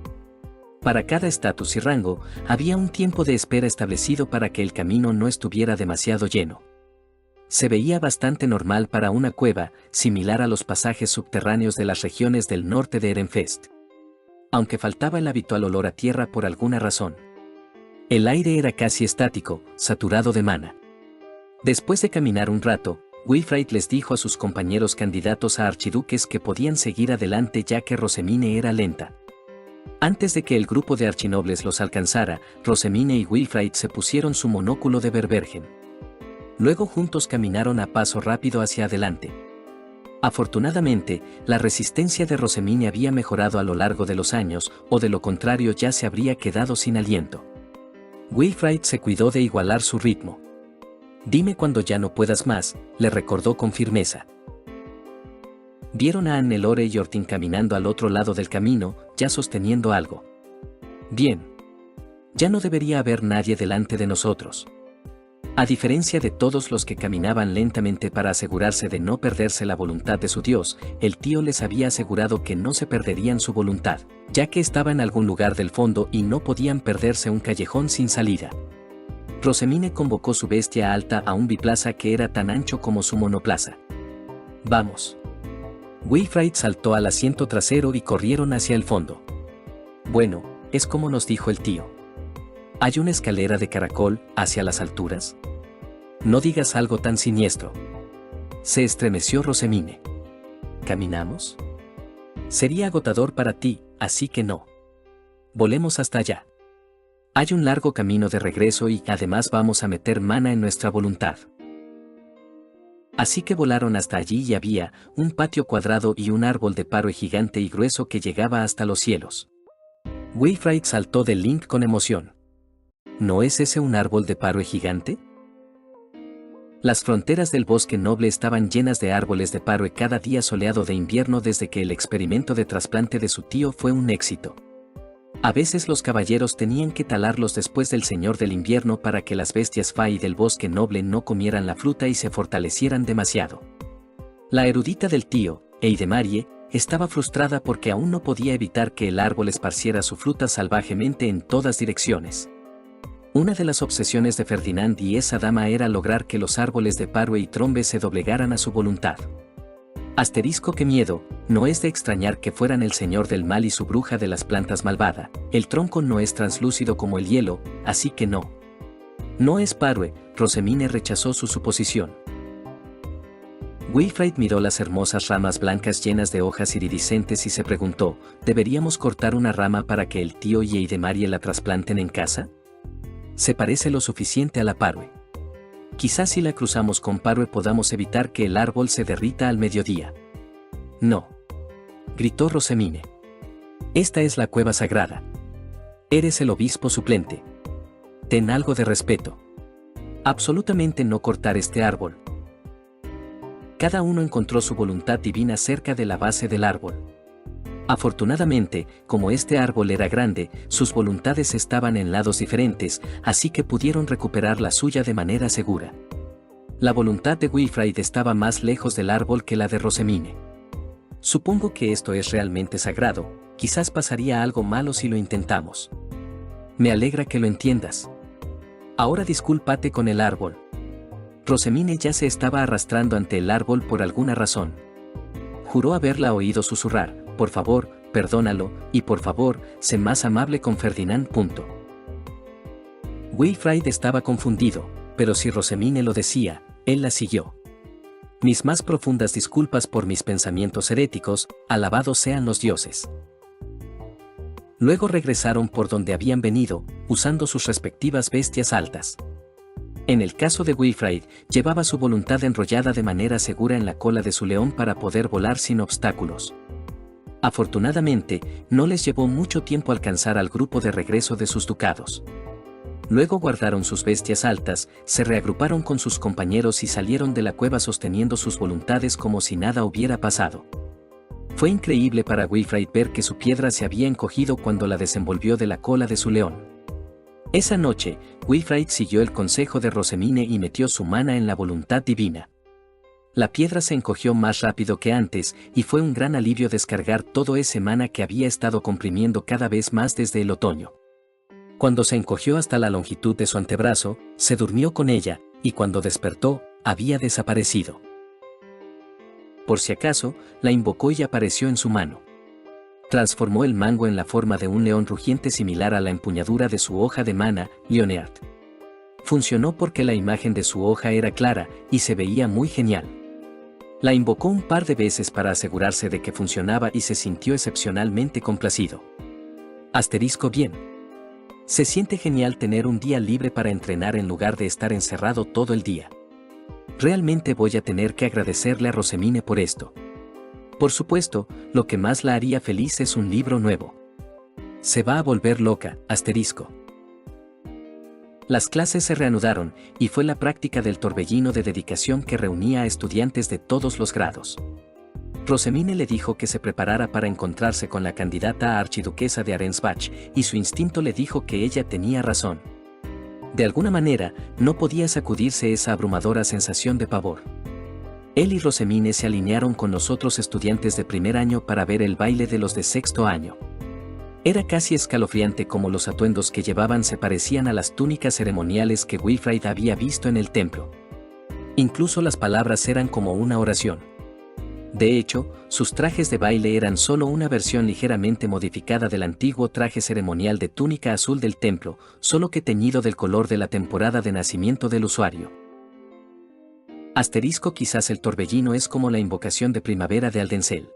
Para cada estatus y rango, había un tiempo de espera establecido para que el camino no estuviera demasiado lleno. Se veía bastante normal para una cueva, similar a los pasajes subterráneos de las regiones del norte de Ehrenfest. Aunque faltaba el habitual olor a tierra por alguna razón. El aire era casi estático, saturado de mana. Después de caminar un rato, Wilfrid les dijo a sus compañeros candidatos a archiduques que podían seguir adelante ya que Rosamine era lenta. Antes de que el grupo de archinobles los alcanzara, Rosamine y Wilfrid se pusieron su monóculo de Verbergen. Luego juntos caminaron a paso rápido hacia adelante. Afortunadamente, la resistencia de Rosamine había mejorado a lo largo de los años, o de lo contrario ya se habría quedado sin aliento. Wilfrid se cuidó de igualar su ritmo. «Dime cuando ya no puedas más», le recordó con firmeza. Vieron a Hannelore y Ortin caminando al otro lado del camino, ya sosteniendo algo. «Bien. Ya no debería haber nadie delante de nosotros». A diferencia de todos los que caminaban lentamente para asegurarse de no perderse la voluntad de su dios, el tío les había asegurado que no se perderían su voluntad, ya que estaba en algún lugar del fondo y no podían perderse un callejón sin salida. Rosamine convocó su bestia alta a un biplaza que era tan ancho como su monoplaza. «Vamos». Wilfrid saltó al asiento trasero y corrieron hacia el fondo. «Bueno, es como nos dijo el tío. ¿Hay una escalera de caracol hacia las alturas? No digas algo tan siniestro». Se estremeció Rosamine. «¿Caminamos? Sería agotador para ti, así que no. Volemos hasta allá. Hay un largo camino de regreso y además vamos a meter mana en nuestra voluntad». Así que volaron hasta allí y había un patio cuadrado y un árbol de paroe gigante y grueso que llegaba hasta los cielos. Wilfrid saltó del Link con emoción. ¿No es ese un árbol de paroe gigante? Las fronteras del bosque noble estaban llenas de árboles de paroe cada día soleado de invierno desde que el experimento de trasplante de su tío fue un éxito. A veces los caballeros tenían que talarlos después del Señor del Invierno para que las bestias Fai del bosque noble no comieran la fruta y se fortalecieran demasiado. La erudita del tío, Eidemarie, estaba frustrada porque aún no podía evitar que el árbol esparciera su fruta salvajemente en todas direcciones. Una de las obsesiones de Ferdinand y esa dama era lograr que los árboles de paroe y trombe se doblegaran a su voluntad. Asterisco que miedo, no es de extrañar que fueran el señor del mal y su bruja de las plantas malvada, el tronco no es translúcido como el hielo, así que no. No es paroe, Rosamine rechazó su suposición. Wilfried miró las hermosas ramas blancas llenas de hojas iridiscentes y se preguntó, ¿deberíamos cortar una rama para que el tío y Eidemarie la trasplanten en casa? Se parece lo suficiente a la Parue. Quizás si la cruzamos con Parue podamos evitar que el árbol se derrita al mediodía. No, gritó Rosemine. Esta es la cueva sagrada. Eres el obispo suplente. Ten algo de respeto. Absolutamente no cortar este árbol. Cada uno encontró su voluntad divina cerca de la base del árbol. Afortunadamente, como este árbol era grande, sus voluntades estaban en lados diferentes, así que pudieron recuperar la suya de manera segura. La voluntad de Wilfried estaba más lejos del árbol que la de Rosemine. Supongo que esto es realmente sagrado, quizás pasaría algo malo si lo intentamos. Me alegra que lo entiendas. Ahora discúlpate con el árbol. Rosemine ya se estaba arrastrando ante el árbol por alguna razón. Juró haberla oído susurrar, por favor, perdónalo, y por favor, sé más amable con Ferdinand. Wilfried estaba confundido, pero si Rosemine lo decía, él la siguió. Mis más profundas disculpas por mis pensamientos heréticos, alabados sean los dioses. Luego regresaron por donde habían venido, usando sus respectivas bestias altas. En el caso de Wilfried, llevaba su voluntad enrollada de manera segura en la cola de su león para poder volar sin obstáculos. Afortunadamente, no les llevó mucho tiempo alcanzar al grupo de regreso de sus ducados. Luego guardaron sus bestias altas, se reagruparon con sus compañeros y salieron de la cueva sosteniendo sus voluntades como si nada hubiera pasado. Fue increíble para Wilfried ver que su piedra se había encogido cuando la desenvolvió de la cola de su león. Esa noche, Wilfried siguió el consejo de Rosemine y metió su mana en la voluntad divina. La piedra se encogió más rápido que antes, y fue un gran alivio descargar todo ese mana que había estado comprimiendo cada vez más desde el otoño. Cuando se encogió hasta la longitud de su antebrazo, se durmió con ella, y cuando despertó, había desaparecido. Por si acaso, la invocó y apareció en su mano. Transformó el mango en la forma de un león rugiente similar a la empuñadura de su hoja de mana, Leonard. Funcionó porque la imagen de su hoja era clara y se veía muy genial. La invocó un par de veces para asegurarse de que funcionaba y se sintió excepcionalmente complacido. Bien. Se siente genial tener un día libre para entrenar en lugar de estar encerrado todo el día. Realmente voy a tener que agradecerle a Rosemine por esto. Por supuesto, lo que más la haría feliz es un libro nuevo. Se va a volver loca, Las clases se reanudaron, y fue la práctica del torbellino de dedicación que reunía a estudiantes de todos los grados. Rosemine le dijo que se preparara para encontrarse con la candidata a archiduquesa de Arensbach, y su instinto le dijo que ella tenía razón. De alguna manera, no podía sacudirse esa abrumadora sensación de pavor. Él y Rosemine se alinearon con los otros estudiantes de primer año para ver el baile de los de sexto año. Era casi escalofriante como los atuendos que llevaban se parecían a las túnicas ceremoniales que Wilfried había visto en el templo. Incluso las palabras eran como una oración. De hecho, sus trajes de baile eran solo una versión ligeramente modificada del antiguo traje ceremonial de túnica azul del templo, solo que teñido del color de la temporada de nacimiento del usuario. Quizás el torbellino es como la invocación de primavera de Aldencel.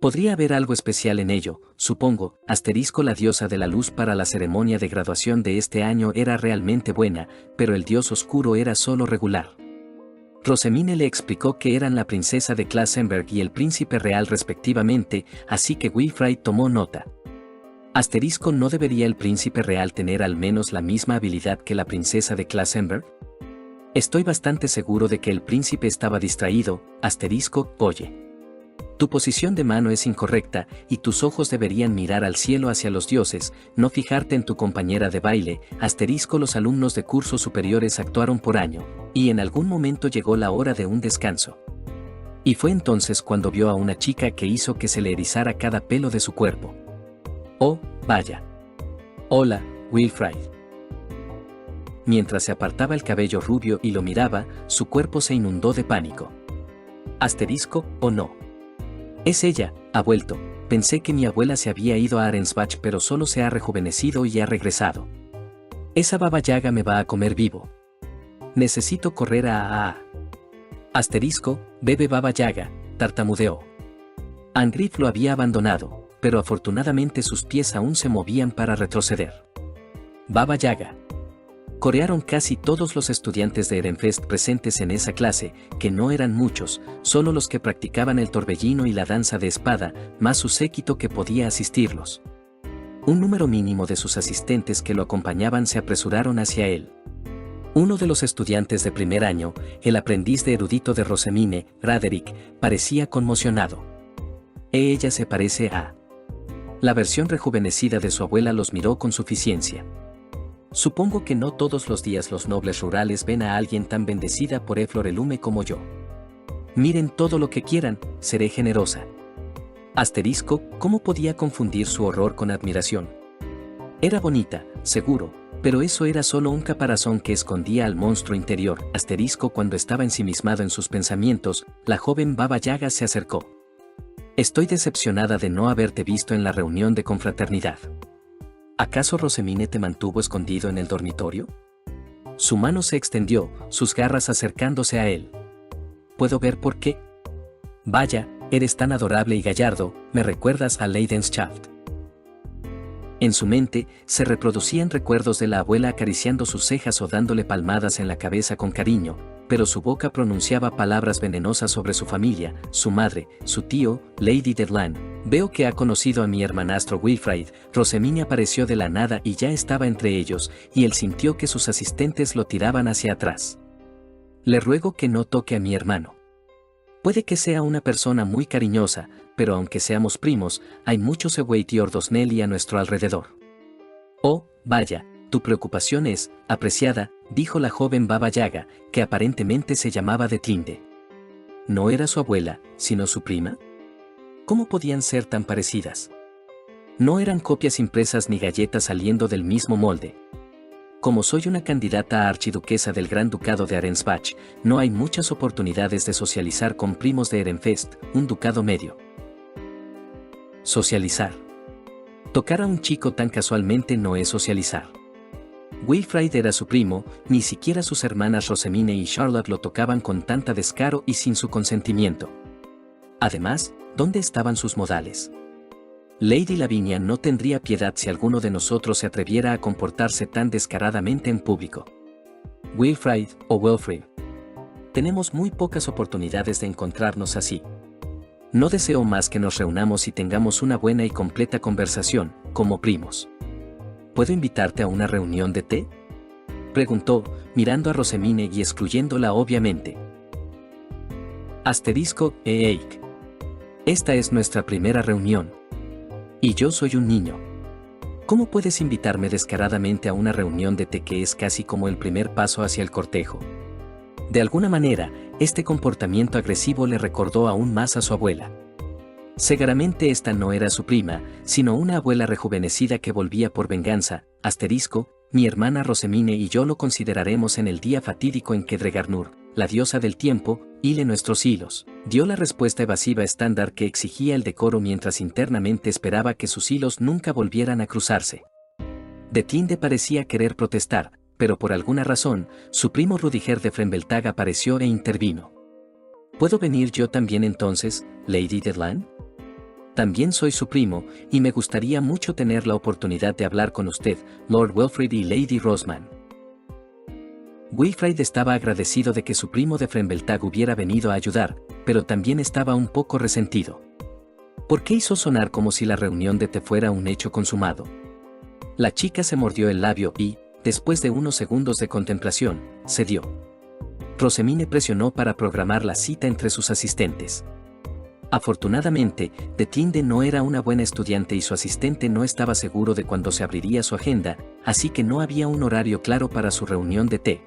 Podría haber algo especial en ello, supongo. La diosa de la luz para la ceremonia de graduación de este año era realmente buena, pero el dios oscuro era solo regular. Rosemine le explicó que eran la princesa de Klassenberg y el príncipe real respectivamente, así que Wilfried tomó nota. ¿No debería el príncipe real tener al menos la misma habilidad que la princesa de Klassenberg? Estoy bastante seguro de que el príncipe estaba distraído. Oye. Tu posición de mano es incorrecta, y tus ojos deberían mirar al cielo hacia los dioses, no fijarte en tu compañera de baile. Los alumnos de cursos superiores actuaron por año, y en algún momento llegó la hora de un descanso. Y fue entonces cuando vio a una chica que hizo que se le erizara cada pelo de su cuerpo. Oh, vaya. Hola, Wilfried. Mientras se apartaba el cabello rubio y lo miraba, su cuerpo se inundó de pánico. ¿O no? Es ella, ha vuelto. Pensé que mi abuela se había ido a Arensbach, pero solo se ha rejuvenecido y ha regresado. Esa Baba Yaga me va a comer vivo. Necesito correr a... Asterisco, bebe Baba Yaga, tartamudeó. Angriff lo había abandonado, pero afortunadamente sus pies aún se movían para retroceder. Baba Yaga. Corearon casi todos los estudiantes de Erenfest presentes en esa clase, que no eran muchos, solo los que practicaban el torbellino y la danza de espada, más su séquito que podía asistirlos. Un número mínimo de sus asistentes que lo acompañaban se apresuraron hacia él. Uno de los estudiantes de primer año, el aprendiz de erudito de Rosemine, Braderick, parecía conmocionado. Ella se parece a... La versión rejuvenecida de su abuela los miró con suficiencia. Supongo que no todos los días los nobles rurales ven a alguien tan bendecida por Eflorelume como yo. Miren todo lo que quieran, seré generosa. Asterisco, ¿cómo podía confundir su horror con admiración? Era bonita, seguro, pero eso era solo un caparazón que escondía al monstruo interior. Asterisco, cuando estaba ensimismado en sus pensamientos, la joven Baba Yaga se acercó. Estoy decepcionada de no haberte visto en la reunión de confraternidad. ¿Acaso Rosemine te mantuvo escondido en el dormitorio? Su mano se extendió, sus garras acercándose a él. ¿Puedo ver por qué? Vaya, eres tan adorable y gallardo, me recuerdas a Leidenschaft. En su mente, se reproducían recuerdos de la abuela acariciando sus cejas o dándole palmadas en la cabeza con cariño, pero su boca pronunciaba palabras venenosas sobre su familia, su madre, su tío, Lady Deadland. Veo que ha conocido a mi hermanastro Wilfrid. Rosemine apareció de la nada y ya estaba entre ellos, y él sintió que sus asistentes lo tiraban hacia atrás. Le ruego que no toque a mi hermano. Puede que sea una persona muy cariñosa, pero aunque seamos primos, hay muchos Ewaiti Ordosnelli a nuestro alrededor. Oh, vaya, tu preocupación es, apreciada, dijo la joven Baba Yaga, que aparentemente se llamaba Detinde. ¿No era su abuela, sino su prima? ¿Cómo podían ser tan parecidas? No eran copias impresas ni galletas saliendo del mismo molde. Como soy una candidata a archiduquesa del Gran Ducado de Arensbach, no hay muchas oportunidades de socializar con primos de Erenfest, un ducado medio. Socializar. Tocar a un chico tan casualmente no es socializar. Wilfrid era su primo, ni siquiera sus hermanas Rosemine y Charlotte lo tocaban con tanta descaro y sin su consentimiento. Además, ¿dónde estaban sus modales? Lady Lavinia no tendría piedad si alguno de nosotros se atreviera a comportarse tan descaradamente en público. Wilfrid o Wilfrid. Tenemos muy pocas oportunidades de encontrarnos así. No deseo más que nos reunamos y tengamos una buena y completa conversación, como primos. ¿Puedo invitarte a una reunión de té? Preguntó, mirando a Rosemine y excluyéndola obviamente. Asterisco, eik. Esta es nuestra primera reunión. Y yo soy un niño. ¿Cómo puedes invitarme descaradamente a una reunión de té que es casi como el primer paso hacia el cortejo? De alguna manera, este comportamiento agresivo le recordó aún más a su abuela. Seguramente esta no era su prima, sino una abuela rejuvenecida que volvía por venganza. Asterisco, mi hermana Rosemine y yo lo consideraremos en el día fatídico en que Dregarnur, la diosa del tiempo, hile nuestros hilos. Dio la respuesta evasiva estándar que exigía el decoro mientras internamente esperaba que sus hilos nunca volvieran a cruzarse. Detinde parecía querer protestar, pero por alguna razón, su primo Rudiger de Frenveltag apareció e intervino. ¿Puedo venir yo también entonces, Lady Deadland? También soy su primo, y me gustaría mucho tener la oportunidad de hablar con usted, Lord Wilfrid y Lady Rosman. Wilfrid estaba agradecido de que su primo de Frenveltag hubiera venido a ayudar, pero también estaba un poco resentido. ¿Por qué hizo sonar como si la reunión de té fuera un hecho consumado? La chica se mordió el labio y, después de unos segundos de contemplación, cedió. Rosemine presionó para programar la cita entre sus asistentes. Afortunadamente, Detinde no era una buena estudiante y su asistente no estaba seguro de cuándo se abriría su agenda, así que no había un horario claro para su reunión de té.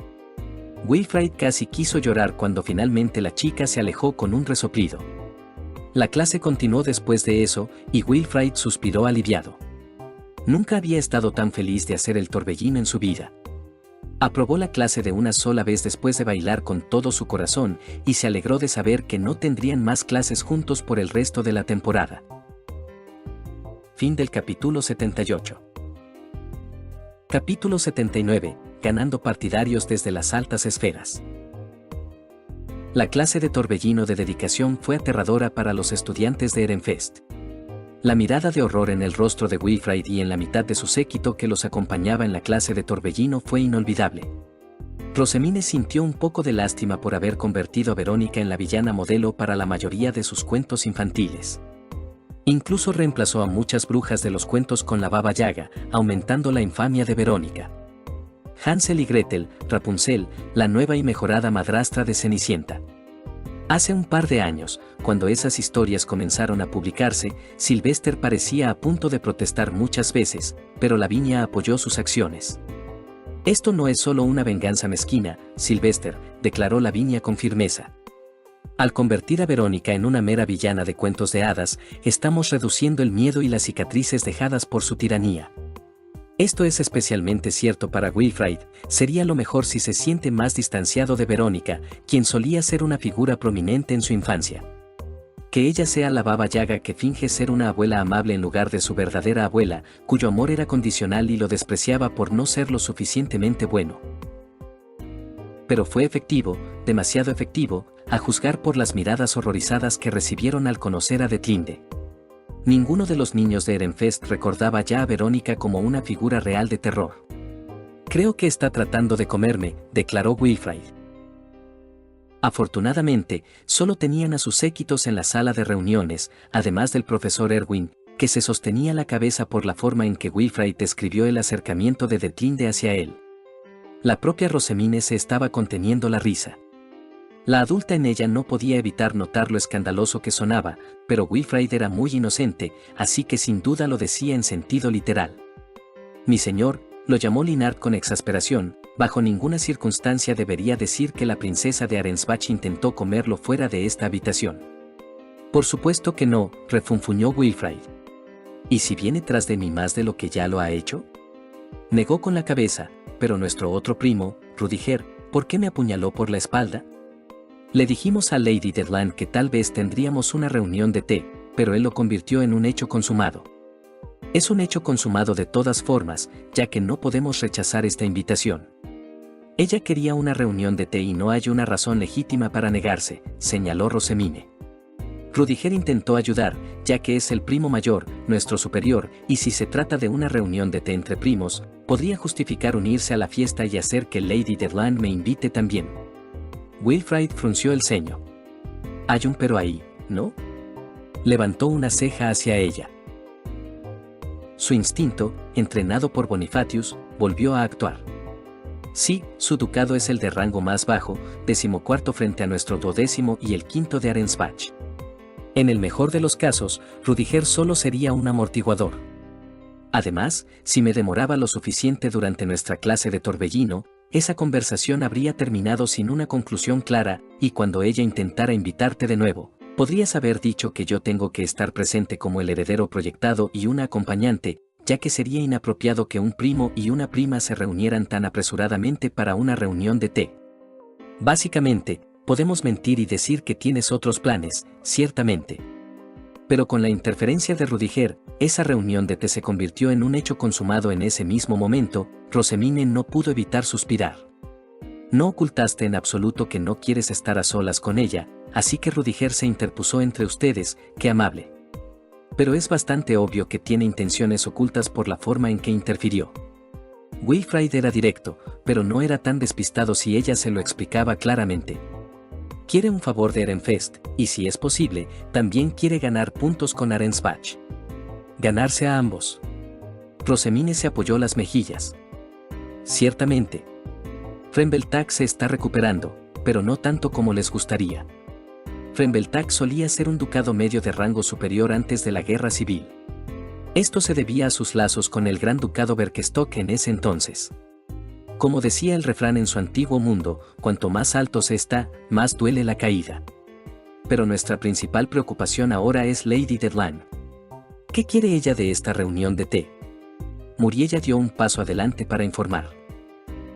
Wilfrid casi quiso llorar cuando finalmente la chica se alejó con un resoplido. La clase continuó después de eso, y Wilfrid suspiró aliviado. Nunca había estado tan feliz de hacer el torbellino en su vida. Aprobó la clase de una sola vez después de bailar con todo su corazón y se alegró de saber que no tendrían más clases juntos por el resto de la temporada. Fin del capítulo 78. Capítulo 79. Ganando partidarios desde las altas esferas. La clase de torbellino de dedicación fue aterradora para los estudiantes de Ehrenfest. La mirada de horror en el rostro de Wilfrid y en la mitad de su séquito que los acompañaba en la clase de torbellino fue inolvidable. Rosemine sintió un poco de lástima por haber convertido a Verónica en la villana modelo para la mayoría de sus cuentos infantiles. Incluso reemplazó a muchas brujas de los cuentos con la Baba Yaga, aumentando la infamia de Verónica. Hansel y Gretel, Rapunzel, la nueva y mejorada madrastra de Cenicienta. Hace un par de años, cuando esas historias comenzaron a publicarse, Sylvester parecía a punto de protestar muchas veces, pero Lavinia apoyó sus acciones. Esto no es solo una venganza mezquina, Sylvester, declaró Lavinia con firmeza. Al convertir a Verónica en una mera villana de cuentos de hadas, estamos reduciendo el miedo y las cicatrices dejadas por su tiranía. Esto es especialmente cierto para Wilfrid, sería lo mejor si se siente más distanciado de Verónica, quien solía ser una figura prominente en su infancia. Que ella sea la Baba Yaga que finge ser una abuela amable en lugar de su verdadera abuela, cuyo amor era condicional y lo despreciaba por no ser lo suficientemente bueno. Pero fue efectivo, demasiado efectivo, a juzgar por las miradas horrorizadas que recibieron al conocer a Detlinde. Ninguno de los niños de Ehrenfest recordaba ya a Verónica como una figura real de terror. Creo que está tratando de comerme, declaró Wilfrid. Afortunadamente, solo tenían a sus séquitos en la sala de reuniones, además del profesor Erwin, que se sostenía la cabeza por la forma en que Wilfrid describió el acercamiento de Detlinde hacia él. La propia Rosemine se estaba conteniendo la risa. La adulta en ella no podía evitar notar lo escandaloso que sonaba, pero Wilfrid era muy inocente, así que sin duda lo decía en sentido literal. Mi señor, lo llamó Linard con exasperación, bajo ninguna circunstancia debería decir que la princesa de Arensbach intentó comerlo fuera de esta habitación. Por supuesto que no, refunfuñó Wilfrid. ¿Y si viene tras de mí más de lo que ya lo ha hecho? Negó con la cabeza, pero nuestro otro primo, Rudiger, ¿por qué me apuñaló por la espalda? Le dijimos a Lady Deadland que tal vez tendríamos una reunión de té, pero él lo convirtió en un hecho consumado. Es un hecho consumado de todas formas, ya que no podemos rechazar esta invitación. Ella quería una reunión de té y no hay una razón legítima para negarse, señaló Rosemine. Rudiger intentó ayudar, ya que es el primo mayor, nuestro superior, y si se trata de una reunión de té entre primos, podría justificar unirse a la fiesta y hacer que Lady Deadland me invite también. Wilfrid frunció el ceño. Hay un pero ahí, ¿no? Levantó una ceja hacia ella. Su instinto, entrenado por Bonifatius, volvió a actuar. Sí, su ducado es el de rango más bajo, 14º frente a nuestro 12º y el 5º de Arensbach. En el mejor de los casos, Rudiger solo sería un amortiguador. Además, si me demoraba lo suficiente durante nuestra clase de torbellino, esa conversación habría terminado sin una conclusión clara, y cuando ella intentara invitarte de nuevo, podrías haber dicho que yo tengo que estar presente como el heredero proyectado y una acompañante, ya que sería inapropiado que un primo y una prima se reunieran tan apresuradamente para una reunión de té. Básicamente, podemos mentir y decir que tienes otros planes, ciertamente. Pero con la interferencia de Rudiger, esa reunión de té se convirtió en un hecho consumado en ese mismo momento. Rosemine no pudo evitar suspirar. No ocultaste en absoluto que no quieres estar a solas con ella, así que Rudiger se interpuso entre ustedes, qué amable. Pero es bastante obvio que tiene intenciones ocultas por la forma en que interfirió. Wilfrid era directo, pero no era tan despistado si ella se lo explicaba claramente. Quiere un favor de Ehrenfest, y si es posible, también quiere ganar puntos con Arensbach. Ganarse a ambos. Rosemine se apoyó las mejillas. Ciertamente. Frembeltag se está recuperando, pero no tanto como les gustaría. Frembeltag solía ser un ducado medio de rango superior antes de la guerra civil. Esto se debía a sus lazos con el gran ducado Berkestock en ese entonces. Como decía el refrán en su antiguo mundo, cuanto más alto se está, más duele la caída. Pero nuestra principal preocupación ahora es Lady Deadland. ¿Qué quiere ella de esta reunión de té? Muriella dio un paso adelante para informar.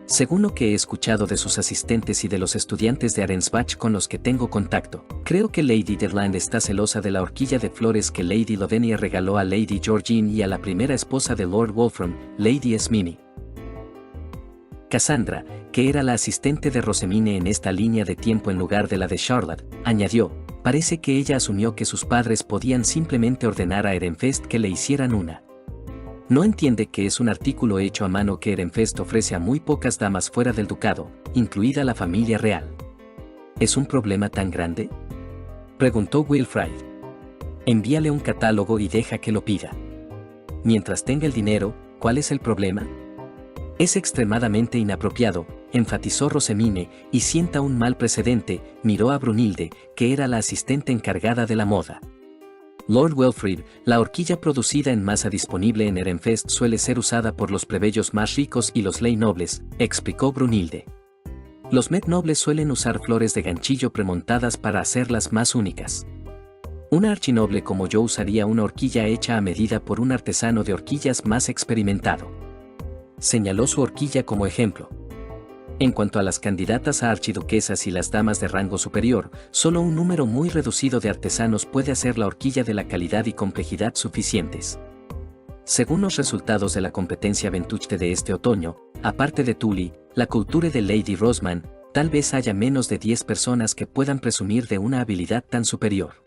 Según lo que he escuchado de sus asistentes y de los estudiantes de Arensbach con los que tengo contacto, creo que Lady Deadland está celosa de la horquilla de flores que Lady Lovenia regaló a Lady Georgine y a la primera esposa de Lord Wolfram, Lady Esmini. Cassandra, que era la asistente de Rosemine en esta línea de tiempo en lugar de la de Charlotte, añadió, parece que ella asumió que sus padres podían simplemente ordenar a Ehrenfest que le hicieran una. No entiende que es un artículo hecho a mano que Ehrenfest ofrece a muy pocas damas fuera del ducado, incluida la familia real. ¿Es un problema tan grande?, preguntó Wilfrid. Envíale un catálogo y deja que lo pida. Mientras tenga el dinero, ¿cuál es el problema? Es extremadamente inapropiado, enfatizó Rosemine, y sienta un mal precedente, miró a Brunilde, que era la asistente encargada de la moda. Lord Wilfrid, la horquilla producida en masa disponible en Ehrenfest suele ser usada por los plebeyos más ricos y los ley nobles, explicó Brunilde. Los Met nobles suelen usar flores de ganchillo premontadas para hacerlas más únicas. Una archinoble como yo usaría una horquilla hecha a medida por un artesano de horquillas más experimentado. Señaló su horquilla como ejemplo. En cuanto a las candidatas a archiduquesas y las damas de rango superior, solo un número muy reducido de artesanos puede hacer la horquilla de la calidad y complejidad suficientes. Según los resultados de la competencia Ventuchte de este otoño, aparte de Tully, la couture de Lady Rosman, tal vez haya menos de 10 personas que puedan presumir de una habilidad tan superior.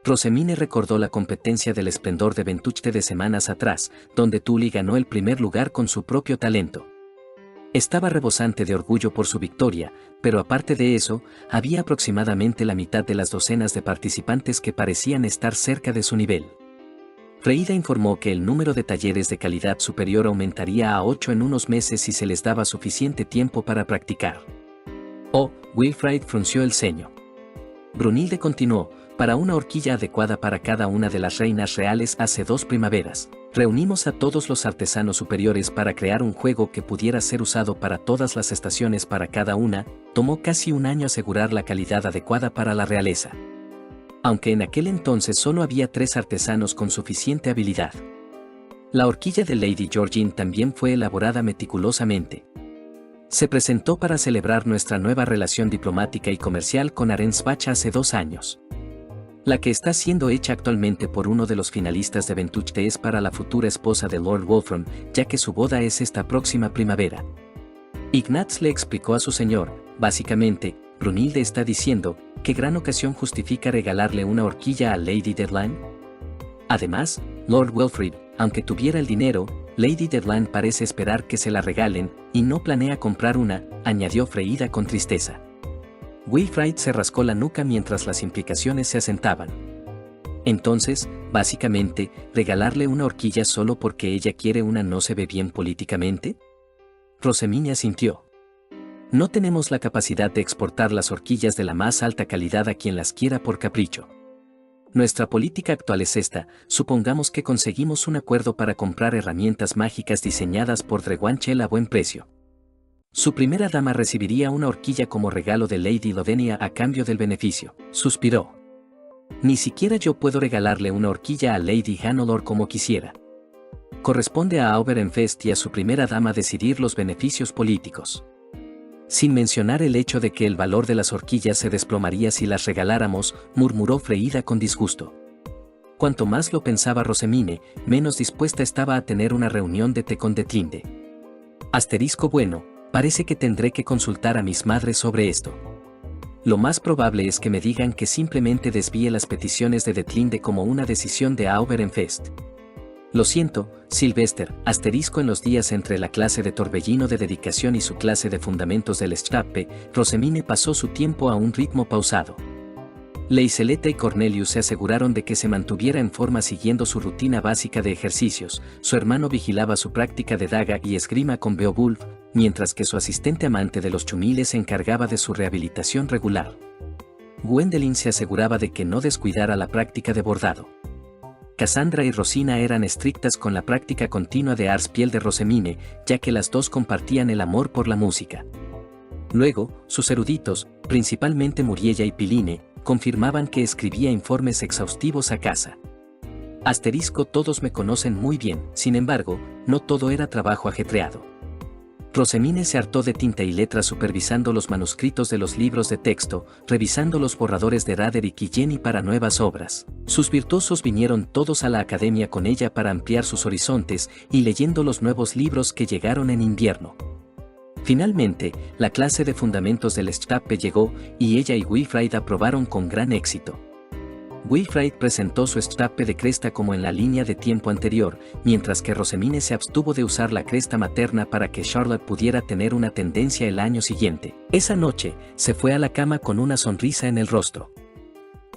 Rosemine recordó la competencia del esplendor de Ventuchte de semanas atrás, donde Tully ganó el primer lugar con su propio talento. Estaba rebosante de orgullo por su victoria, pero aparte de eso, había aproximadamente la mitad de las docenas de participantes que parecían estar cerca de su nivel. Freida informó que el número de talleres de calidad superior aumentaría a 8 en unos meses si se les daba suficiente tiempo para practicar. Wilfrid frunció el ceño. Brunilde continuó, para una horquilla adecuada para cada una de las reinas reales hace 2 primaveras, reunimos a todos los artesanos superiores para crear un juego que pudiera ser usado para todas las estaciones para cada una, tomó casi un año asegurar la calidad adecuada para la realeza. Aunque en aquel entonces solo había 3 artesanos con suficiente habilidad. La horquilla de Lady Georgine también fue elaborada meticulosamente. Se presentó para celebrar nuestra nueva relación diplomática y comercial con Arensbach hace 2 años. La que está siendo hecha actualmente por uno de los finalistas de Ventuchte es para la futura esposa de Lord Wolfram, ya que su boda es esta próxima primavera. Ignatz le explicó a su señor, básicamente, Brunilde está diciendo, ¿qué gran ocasión justifica regalarle una horquilla a Lady Deadline? Además, Lord Wilfrid, aunque tuviera el dinero, Lady Deadline parece esperar que se la regalen, y no planea comprar una, añadió Freida con tristeza. Wilfrid se rascó la nuca mientras las implicaciones se asentaban. Entonces, básicamente, ¿regalarle una horquilla solo porque ella quiere una no se ve bien políticamente? Rosemine asintió. No tenemos la capacidad de exportar las horquillas de la más alta calidad a quien las quiera por capricho. Nuestra política actual es esta, supongamos que conseguimos un acuerdo para comprar herramientas mágicas diseñadas por Drewanchel a buen precio. Su primera dama recibiría una horquilla como regalo de Lady Lovenia a cambio del beneficio, suspiró. Ni siquiera yo puedo regalarle una horquilla a Lady Hannelore como quisiera. Corresponde a Oberenfest y a su primera dama decidir los beneficios políticos. Sin mencionar el hecho de que el valor de las horquillas se desplomaría si las regaláramos, murmuró Freida con disgusto. Cuanto más lo pensaba Rosemine, menos dispuesta estaba a tener una reunión de té con Detlinde. Bueno, parece que tendré que consultar a mis madres sobre esto. Lo más probable es que me digan que simplemente desvíe las peticiones de Detlinde como una decisión de Oberenfest. Lo siento, Sylvester, en los días entre la clase de torbellino de dedicación y su clase de fundamentos del Strappe, Rosemine pasó su tiempo a un ritmo pausado. Leiseleta y Cornelius se aseguraron de que se mantuviera en forma siguiendo su rutina básica de ejercicios, su hermano vigilaba su práctica de daga y esgrima con Beowulf, mientras que su asistente amante de los chumiles se encargaba de su rehabilitación regular. Gwendoline se aseguraba de que no descuidara la práctica de bordado. Cassandra y Rosina eran estrictas con la práctica continua de arspiel de Rosemine, ya que las dos compartían el amor por la música. Luego, sus eruditos, principalmente Muriella y Piline, confirmaban que escribía informes exhaustivos a casa. Todos me conocen muy bien, sin embargo, no todo era trabajo ajetreado. Rosemine se hartó de tinta y letra supervisando los manuscritos de los libros de texto, revisando los borradores de Raderick y Jenny para nuevas obras. Sus virtuosos vinieron todos a la academia con ella para ampliar sus horizontes y leyendo los nuevos libros que llegaron en invierno. Finalmente, la clase de fundamentos del Stappe llegó y ella y Wilfrid aprobaron con gran éxito. Wilfrid presentó su Stappe de cresta como en la línea de tiempo anterior, mientras que Rosemine se abstuvo de usar la cresta materna para que Charlotte pudiera tener una tendencia el año siguiente. Esa noche, se fue a la cama con una sonrisa en el rostro.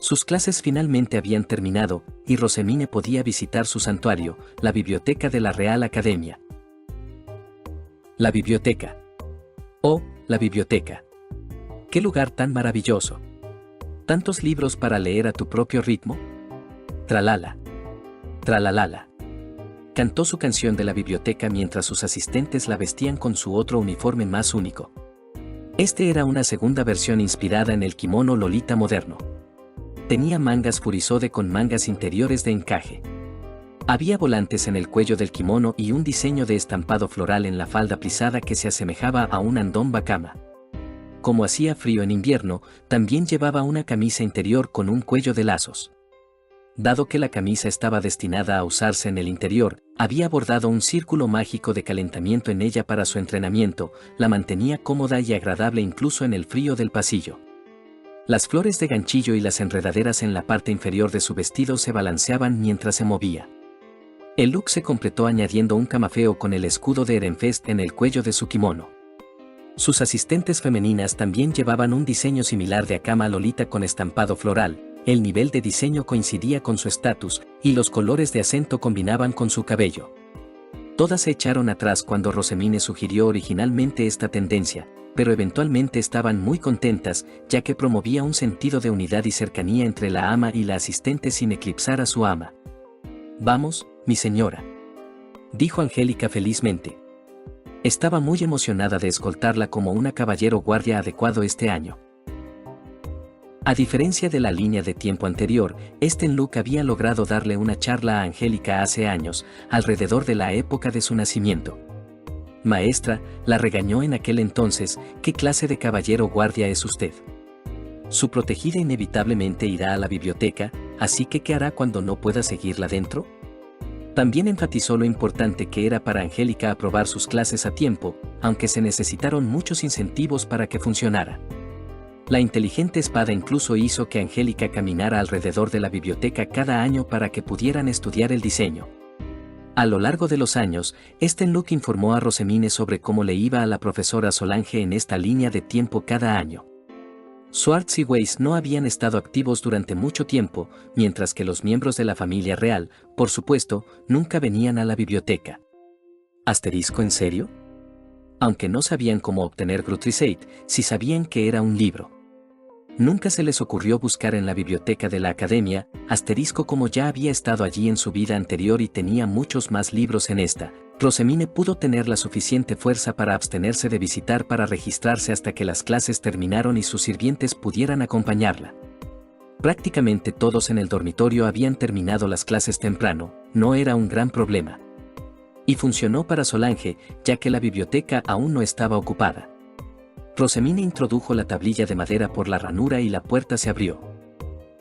Sus clases finalmente habían terminado, y Rosemine podía visitar su santuario, la biblioteca de la Real Academia. La biblioteca. Oh, la biblioteca. ¡Qué lugar tan maravilloso! ¿Tantos libros para leer a tu propio ritmo? Tralala. Tralalala. Cantó su canción de la biblioteca mientras sus asistentes la vestían con su otro uniforme más único. Este era una segunda versión inspirada en el kimono Lolita moderno. Tenía mangas furisode con mangas interiores de encaje. Había volantes en el cuello del kimono y un diseño de estampado floral en la falda plisada que se asemejaba a un andón bakama. Como hacía frío en invierno, también llevaba una camisa interior con un cuello de lazos. Dado que la camisa estaba destinada a usarse en el interior, había bordado un círculo mágico de calentamiento en ella para su entrenamiento, la mantenía cómoda y agradable incluso en el frío del pasillo. Las flores de ganchillo y las enredaderas en la parte inferior de su vestido se balanceaban mientras se movía. El look se completó añadiendo un camafeo con el escudo de Ehrenfest en el cuello de su kimono. Sus asistentes femeninas también llevaban un diseño similar de Akama Lolita con estampado floral, el nivel de diseño coincidía con su estatus, y los colores de acento combinaban con su cabello. Todas se echaron atrás cuando Rosemine sugirió originalmente esta tendencia, pero eventualmente estaban muy contentas, ya que promovía un sentido de unidad y cercanía entre la ama y la asistente sin eclipsar a su ama. «Vamos, mi señora», dijo Angélica felizmente. Estaba muy emocionada de escoltarla como una caballero guardia adecuado este año. A diferencia de la línea de tiempo anterior, Stenluck había logrado darle una charla a Angélica hace años, alrededor de la época de su nacimiento. Maestra, la regañó en aquel entonces, ¿qué clase de caballero guardia es usted? Su protegida inevitablemente irá a la biblioteca, así que ¿qué hará cuando no pueda seguirla dentro? También enfatizó lo importante que era para Angélica aprobar sus clases a tiempo, aunque se necesitaron muchos incentivos para que funcionara. La inteligente espada incluso hizo que Angélica caminara alrededor de la biblioteca cada año para que pudieran estudiar el diseño. A lo largo de los años, Stenluck informó a Rosemine sobre cómo le iba a la profesora Solange en esta línea de tiempo cada año. Swartz y Weiss no habían estado activos durante mucho tiempo, mientras que los miembros de la familia real, por supuesto, nunca venían a la biblioteca. ¿Asterisco en serio? Aunque no sabían cómo obtener Grutrisate, sí sabían que era un libro. Nunca se les ocurrió buscar en la biblioteca de la academia, asterisco como ya había estado allí en su vida anterior y tenía muchos más libros en esta. Rosemine pudo tener la suficiente fuerza para abstenerse de visitar para registrarse hasta que las clases terminaron y sus sirvientes pudieran acompañarla. Prácticamente todos en el dormitorio habían terminado las clases temprano, no era un gran problema. Y funcionó para Solange, ya que la biblioteca aún no estaba ocupada. Rosemine introdujo la tablilla de madera por la ranura y la puerta se abrió.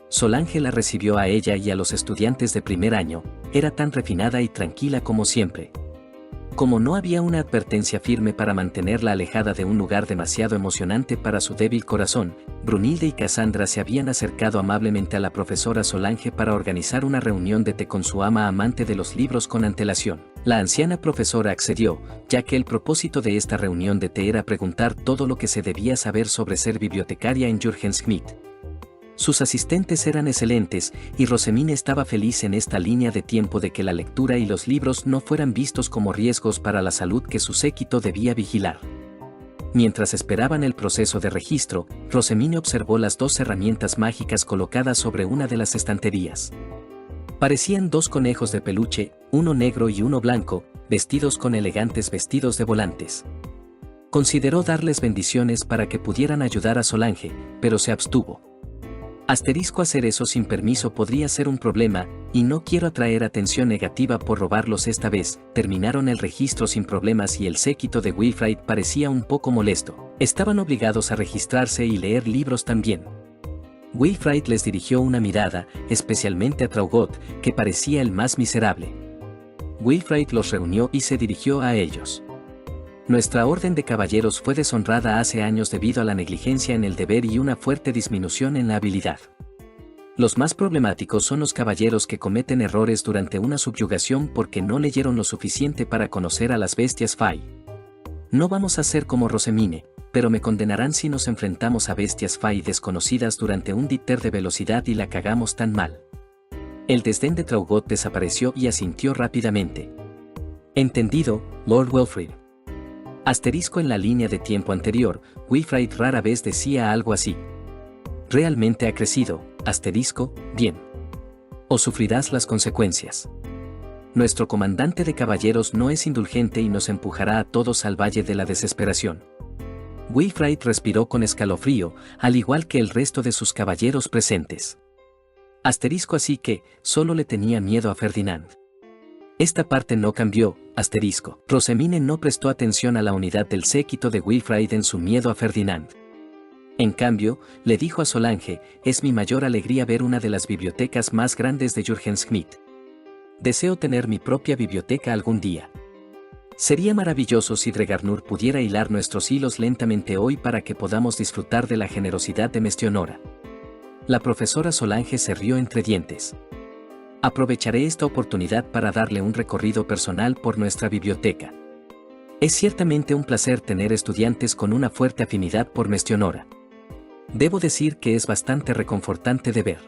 Solange la recibió a ella y a los estudiantes de primer año, era tan refinada y tranquila como siempre. Como no había una advertencia firme para mantenerla alejada de un lugar demasiado emocionante para su débil corazón, Brunilde y Cassandra se habían acercado amablemente a la profesora Solange para organizar una reunión de té con su ama amante de los libros con antelación. La anciana profesora accedió, ya que el propósito de esta reunión de té era preguntar todo lo que se debía saber sobre ser bibliotecaria en Jürgen-Schmidt. Sus asistentes eran excelentes, y Rosemine estaba feliz en esta línea de tiempo de que la lectura y los libros no fueran vistos como riesgos para la salud que su séquito debía vigilar. Mientras esperaban el proceso de registro, Rosemine observó las dos herramientas mágicas colocadas sobre una de las estanterías. Parecían dos conejos de peluche, uno negro y uno blanco, vestidos con elegantes vestidos de volantes. Consideró darles bendiciones para que pudieran ayudar a Solange, pero se abstuvo. Hacer eso sin permiso podría ser un problema, y no quiero atraer atención negativa por robarlos esta vez. Terminaron el registro sin problemas y el séquito de Wilfrid parecía un poco molesto. Estaban obligados a registrarse y leer libros también. Wilfrid les dirigió una mirada, especialmente a Traugot, que parecía el más miserable. Wilfrid los reunió y se dirigió a ellos. Nuestra orden de caballeros fue deshonrada hace años debido a la negligencia en el deber y una fuerte disminución en la habilidad. Los más problemáticos son los caballeros que cometen errores durante una subyugación porque no leyeron lo suficiente para conocer a las bestias Fai. No vamos a ser como Rosemine, pero me condenarán si nos enfrentamos a bestias Fai desconocidas durante un dípter de velocidad y la cagamos tan mal. El desdén de Traugot desapareció y asintió rápidamente. Entendido, Lord Wilfrid. En la línea de tiempo anterior, Wilfrid rara vez decía algo así. Realmente ha crecido, bien. O sufrirás las consecuencias. Nuestro comandante de caballeros no es indulgente y nos empujará a todos al valle de la desesperación. Wilfrid respiró con escalofrío, al igual que el resto de sus caballeros presentes. Así que, solo le tenía miedo a Ferdinand. Esta parte no cambió, Rosemine no prestó atención a la unidad del séquito de Wilfrid en su miedo a Ferdinand. En cambio, le dijo a Solange, es mi mayor alegría ver una de las bibliotecas más grandes de Jürgen Schmidt. Deseo tener mi propia biblioteca algún día. Sería maravilloso si Dregarnur pudiera hilar nuestros hilos lentamente hoy para que podamos disfrutar de la generosidad de Mestionora. La profesora Solange se rió entre dientes. Aprovecharé esta oportunidad para darle un recorrido personal por nuestra biblioteca. Es ciertamente un placer tener estudiantes con una fuerte afinidad por Mestionora. Debo decir que es bastante reconfortante de ver.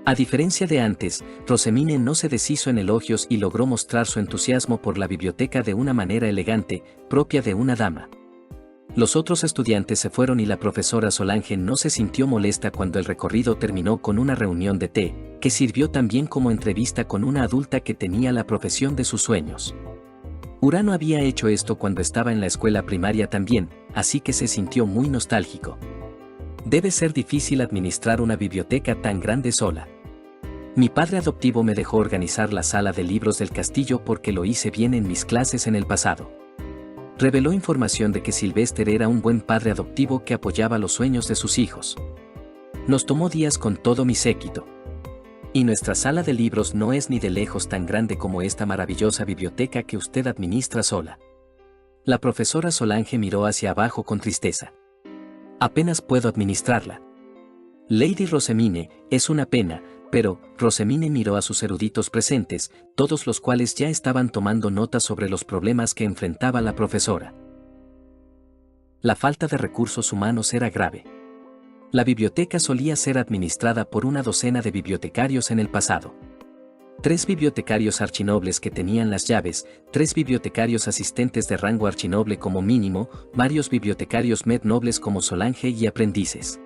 A diferencia de antes, Rosemine no se deshizo en elogios y logró mostrar su entusiasmo por la biblioteca de una manera elegante, propia de una dama. Los otros estudiantes se fueron y la profesora Solange no se sintió molesta cuando el recorrido terminó con una reunión de té, que sirvió también como entrevista con una adulta que tenía la profesión de sus sueños. Urano había hecho esto cuando estaba en la escuela primaria también, así que se sintió muy nostálgico. Debe ser difícil administrar una biblioteca tan grande sola. Mi padre adoptivo me dejó organizar la sala de libros del castillo porque lo hice bien en mis clases en el pasado. Reveló información de que Sylvester era un buen padre adoptivo que apoyaba los sueños de sus hijos. Nos tomó días con todo mi séquito. Y nuestra sala de libros no es ni de lejos tan grande como esta maravillosa biblioteca que usted administra sola. La profesora Solange miró hacia abajo con tristeza. Apenas puedo administrarla. Lady Rosemine, es una pena, pero Rosemine miró a sus eruditos presentes, todos los cuales ya estaban tomando nota sobre los problemas que enfrentaba la profesora. La falta de recursos humanos era grave. La biblioteca solía ser administrada por una docena de bibliotecarios en el pasado. 3 bibliotecarios archinobles que tenían las llaves, 3 bibliotecarios asistentes de rango archinoble como mínimo, varios bibliotecarios med-nobles como Solange y aprendices.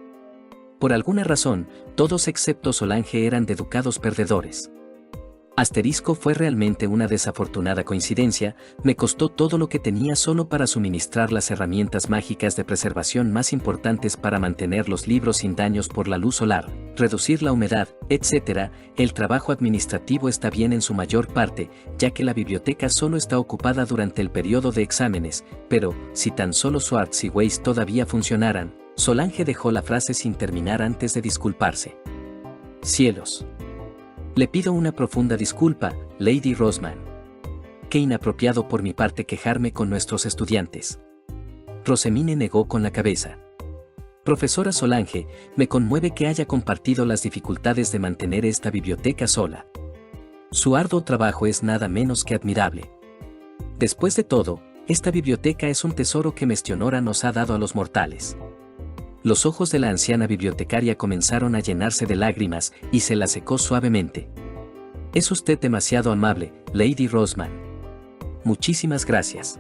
Por alguna razón, todos excepto Solange eran de ducados perdedores. Fue realmente una desafortunada coincidencia, me costó todo lo que tenía solo para suministrar las herramientas mágicas de preservación más importantes para mantener los libros sin daños por la luz solar, reducir la humedad, etc. El trabajo administrativo está bien en su mayor parte, ya que la biblioteca solo está ocupada durante el periodo de exámenes, pero, si tan solo Swartz y Weiss todavía funcionaran, Solange dejó la frase sin terminar antes de disculparse. Cielos. Le pido una profunda disculpa, Lady Rosman. Qué inapropiado por mi parte quejarme con nuestros estudiantes. Rosemine negó con la cabeza. Profesora Solange, me conmueve que haya compartido las dificultades de mantener esta biblioteca sola. Su arduo trabajo es nada menos que admirable. Después de todo, esta biblioteca es un tesoro que Mestionora nos ha dado a los mortales. Los ojos de la anciana bibliotecaria comenzaron a llenarse de lágrimas y se las secó suavemente. Es usted demasiado amable, Lady Rosman. Muchísimas gracias.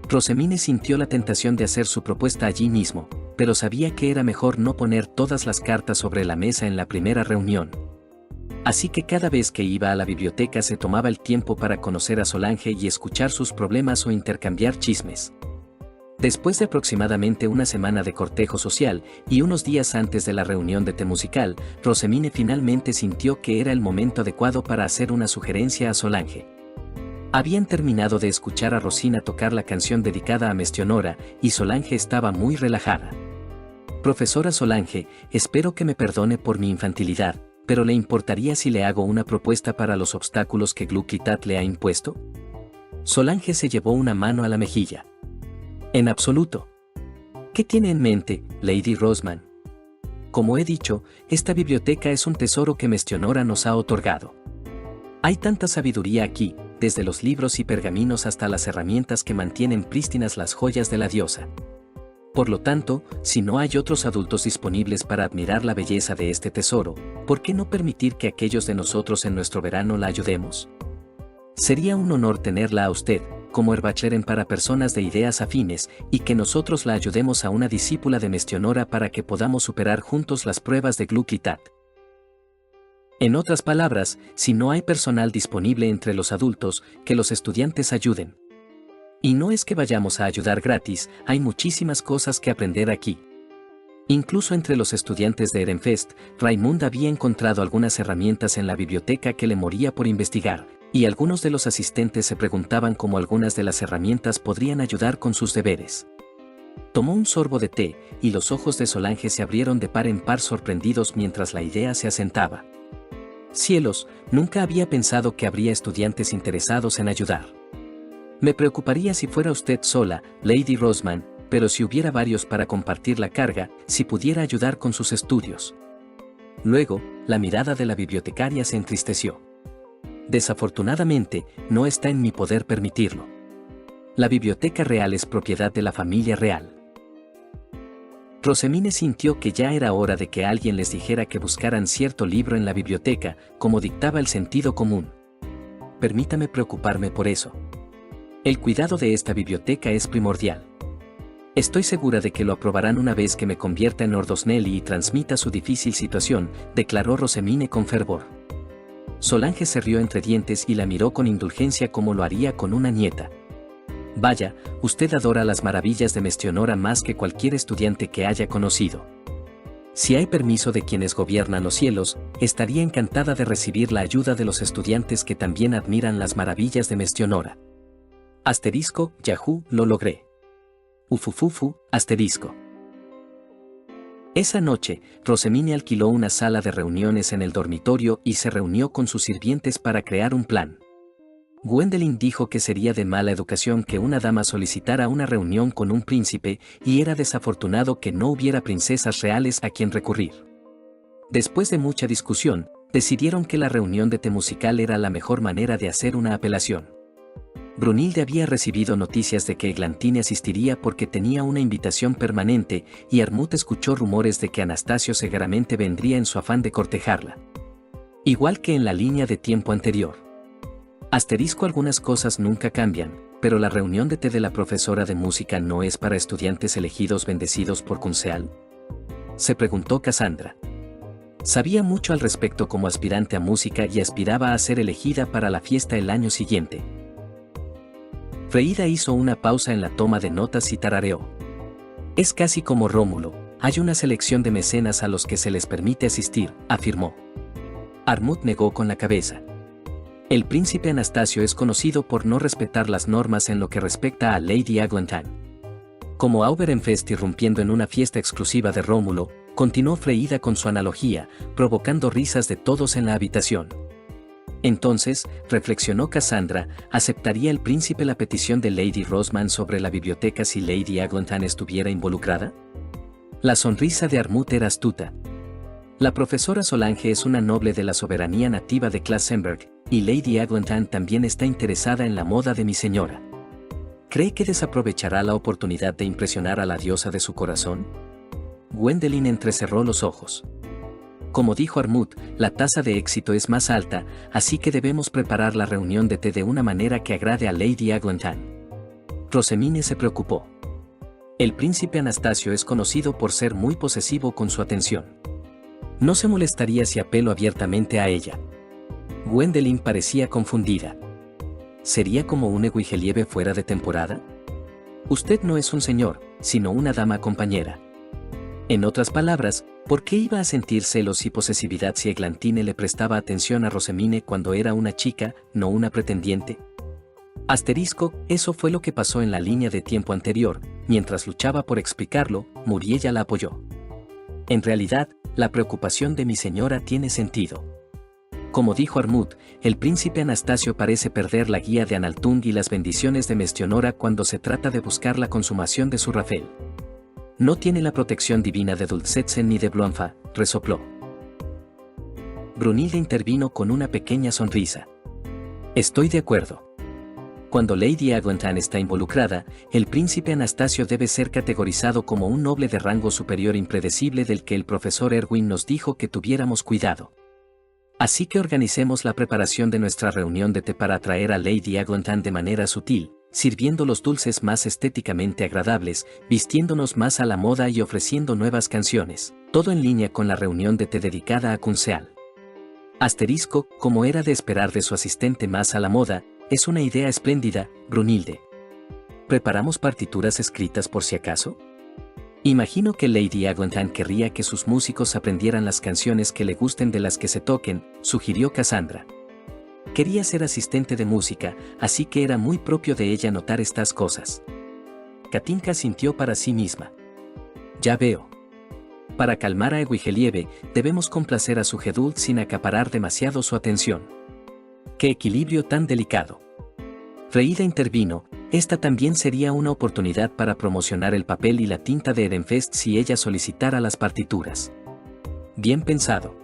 Rosemine sintió la tentación de hacer su propuesta allí mismo, pero sabía que era mejor no poner todas las cartas sobre la mesa en la primera reunión. Así que cada vez que iba a la biblioteca se tomaba el tiempo para conocer a Solange y escuchar sus problemas o intercambiar chismes. Después de aproximadamente una semana de cortejo social y unos días antes de la reunión de té musical, Rosamine finalmente sintió que era el momento adecuado para hacer una sugerencia a Solange. Habían terminado de escuchar a Rosina tocar la canción dedicada a Mestionora y Solange estaba muy relajada. Profesora Solange, espero que me perdone por mi infantilidad, pero ¿le importaría si le hago una propuesta para los obstáculos que Gluck-Itat le ha impuesto? Solange se llevó una mano a la mejilla. En absoluto. ¿Qué tiene en mente, Lady Rosman? Como he dicho, esta biblioteca es un tesoro que Mestionora nos ha otorgado. Hay tanta sabiduría aquí, desde los libros y pergaminos hasta las herramientas que mantienen prístinas las joyas de la diosa. Por lo tanto, si no hay otros adultos disponibles para admirar la belleza de este tesoro, ¿por qué no permitir que aquellos de nosotros en nuestro verano la ayudemos? Sería un honor tenerla a usted, como Erbachleren para personas de ideas afines, y que nosotros la ayudemos a una discípula de Mestionora para que podamos superar juntos las pruebas de Gluck-Itat. En otras palabras, si no hay personal disponible entre los adultos, que los estudiantes ayuden. Y no es que vayamos a ayudar gratis, hay muchísimas cosas que aprender aquí. Incluso entre los estudiantes de Ehrenfest, Raimund había encontrado algunas herramientas en la biblioteca que le moría por investigar, y algunos de los asistentes se preguntaban cómo algunas de las herramientas podrían ayudar con sus deberes. Tomó un sorbo de té, y los ojos de Solange se abrieron de par en par sorprendidos mientras la idea se asentaba. Cielos, nunca había pensado que habría estudiantes interesados en ayudar. Me preocuparía si fuera usted sola, Lady Rosman, pero si hubiera varios para compartir la carga, si pudiera ayudar con sus estudios. Luego, la mirada de la bibliotecaria se entristeció. Desafortunadamente, no está en mi poder permitirlo. La biblioteca real es propiedad de la familia real. Rosamine sintió que ya era hora de que alguien les dijera que buscaran cierto libro en la biblioteca, como dictaba el sentido común. Permítame preocuparme por eso. El cuidado de esta biblioteca es primordial. Estoy segura de que lo aprobarán una vez que me convierta en Ordosnelli y transmita su difícil situación, declaró Rosamine con fervor. Solange se rió entre dientes y la miró con indulgencia como lo haría con una nieta. Vaya, usted adora las maravillas de Mestionora más que cualquier estudiante que haya conocido. Si hay permiso de quienes gobiernan los cielos, estaría encantada de recibir la ayuda de los estudiantes que también admiran las maravillas de Mestionora. Asterisco, Yahoo, lo logré. Ufufufu, asterisco. Esa noche, Rosamine alquiló una sala de reuniones en el dormitorio y se reunió con sus sirvientes para crear un plan. Gwendoline dijo que sería de mala educación que una dama solicitara una reunión con un príncipe y era desafortunado que no hubiera princesas reales a quien recurrir. Después de mucha discusión, decidieron que la reunión de té musical era la mejor manera de hacer una apelación. Brunilde había recibido noticias de que Eglantine asistiría porque tenía una invitación permanente y Armut escuchó rumores de que Anastasio seguramente vendría en su afán de cortejarla. Igual que en la línea de tiempo anterior. Asterisco, algunas cosas nunca cambian, pero la reunión de té de la profesora de música no es para estudiantes elegidos bendecidos por Kunseal. Se preguntó Cassandra. Sabía mucho al respecto como aspirante a música y aspiraba a ser elegida para la fiesta el año siguiente. Freida hizo una pausa en la toma de notas y tarareó. Es casi como Rómulo, hay una selección de mecenas a los que se les permite asistir, afirmó. Armut negó con la cabeza. El príncipe Anastasio es conocido por no respetar las normas en lo que respecta a Lady Eglantin. Como Auberenfest irrumpiendo en una fiesta exclusiva de Rómulo, continuó Freida con su analogía, provocando risas de todos en la habitación. Entonces, reflexionó Cassandra, ¿aceptaría el príncipe la petición de Lady Rosman sobre la biblioteca si Lady Eglantin estuviera involucrada? La sonrisa de Armut era astuta. La profesora Solange es una noble de la soberanía nativa de Klassenberg, y Lady Eglantin también está interesada en la moda de mi señora. ¿Cree que desaprovechará la oportunidad de impresionar a la diosa de su corazón? Gwendoline entrecerró los ojos. Como dijo Armut, la tasa de éxito es más alta, así que debemos preparar la reunión de té de una manera que agrade a Lady Eglantin. Rosamine se preocupó. El príncipe Anastasio es conocido por ser muy posesivo con su atención. No se molestaría si apelo abiertamente a ella. Gwendoline parecía confundida. ¿Sería como un Eguigelieve fuera de temporada? Usted no es un señor, sino una dama compañera. En otras palabras, ¿por qué iba a sentir celos y posesividad si Eglantine le prestaba atención a Rosamine cuando era una chica, no una pretendiente? Asterisco, eso fue lo que pasó en la línea de tiempo anterior, mientras luchaba por explicarlo, Muriella la apoyó. En realidad, la preocupación de mi señora tiene sentido. Como dijo Armut, el príncipe Anastasio parece perder la guía de Analtung y las bendiciones de Mestionora cuando se trata de buscar la consumación de su Rafel. No tiene la protección divina de Dulcetzen ni de Bloemfa, resopló. Brunilde intervino con una pequeña sonrisa. Estoy de acuerdo. Cuando Lady Eglinton está involucrada, el príncipe Anastasio debe ser categorizado como un noble de rango superior impredecible del que el profesor Erwin nos dijo que tuviéramos cuidado. Así que organicemos la preparación de nuestra reunión de té para atraer a Lady Eglinton de manera sutil, sirviendo los dulces más estéticamente agradables, vistiéndonos más a la moda y ofreciendo nuevas canciones, todo en línea con la reunión de té dedicada a Kunseal. Asterisco, como era de esperar de su asistente más a la moda, es una idea espléndida, Brunilde. ¿Preparamos partituras escritas por si acaso? Imagino que Lady Eglinton querría que sus músicos aprendieran las canciones que le gusten de las que se toquen, sugirió Cassandra. Quería ser asistente de música, así que era muy propio de ella notar estas cosas. Katinka sintió para sí misma. Ya veo. Para calmar a Ewigelieve, debemos complacer a su Geduld sin acaparar demasiado su atención. ¡Qué equilibrio tan delicado! Freida intervino, esta también sería una oportunidad para promocionar el papel y la tinta de Edenfest si ella solicitara las partituras. Bien pensado.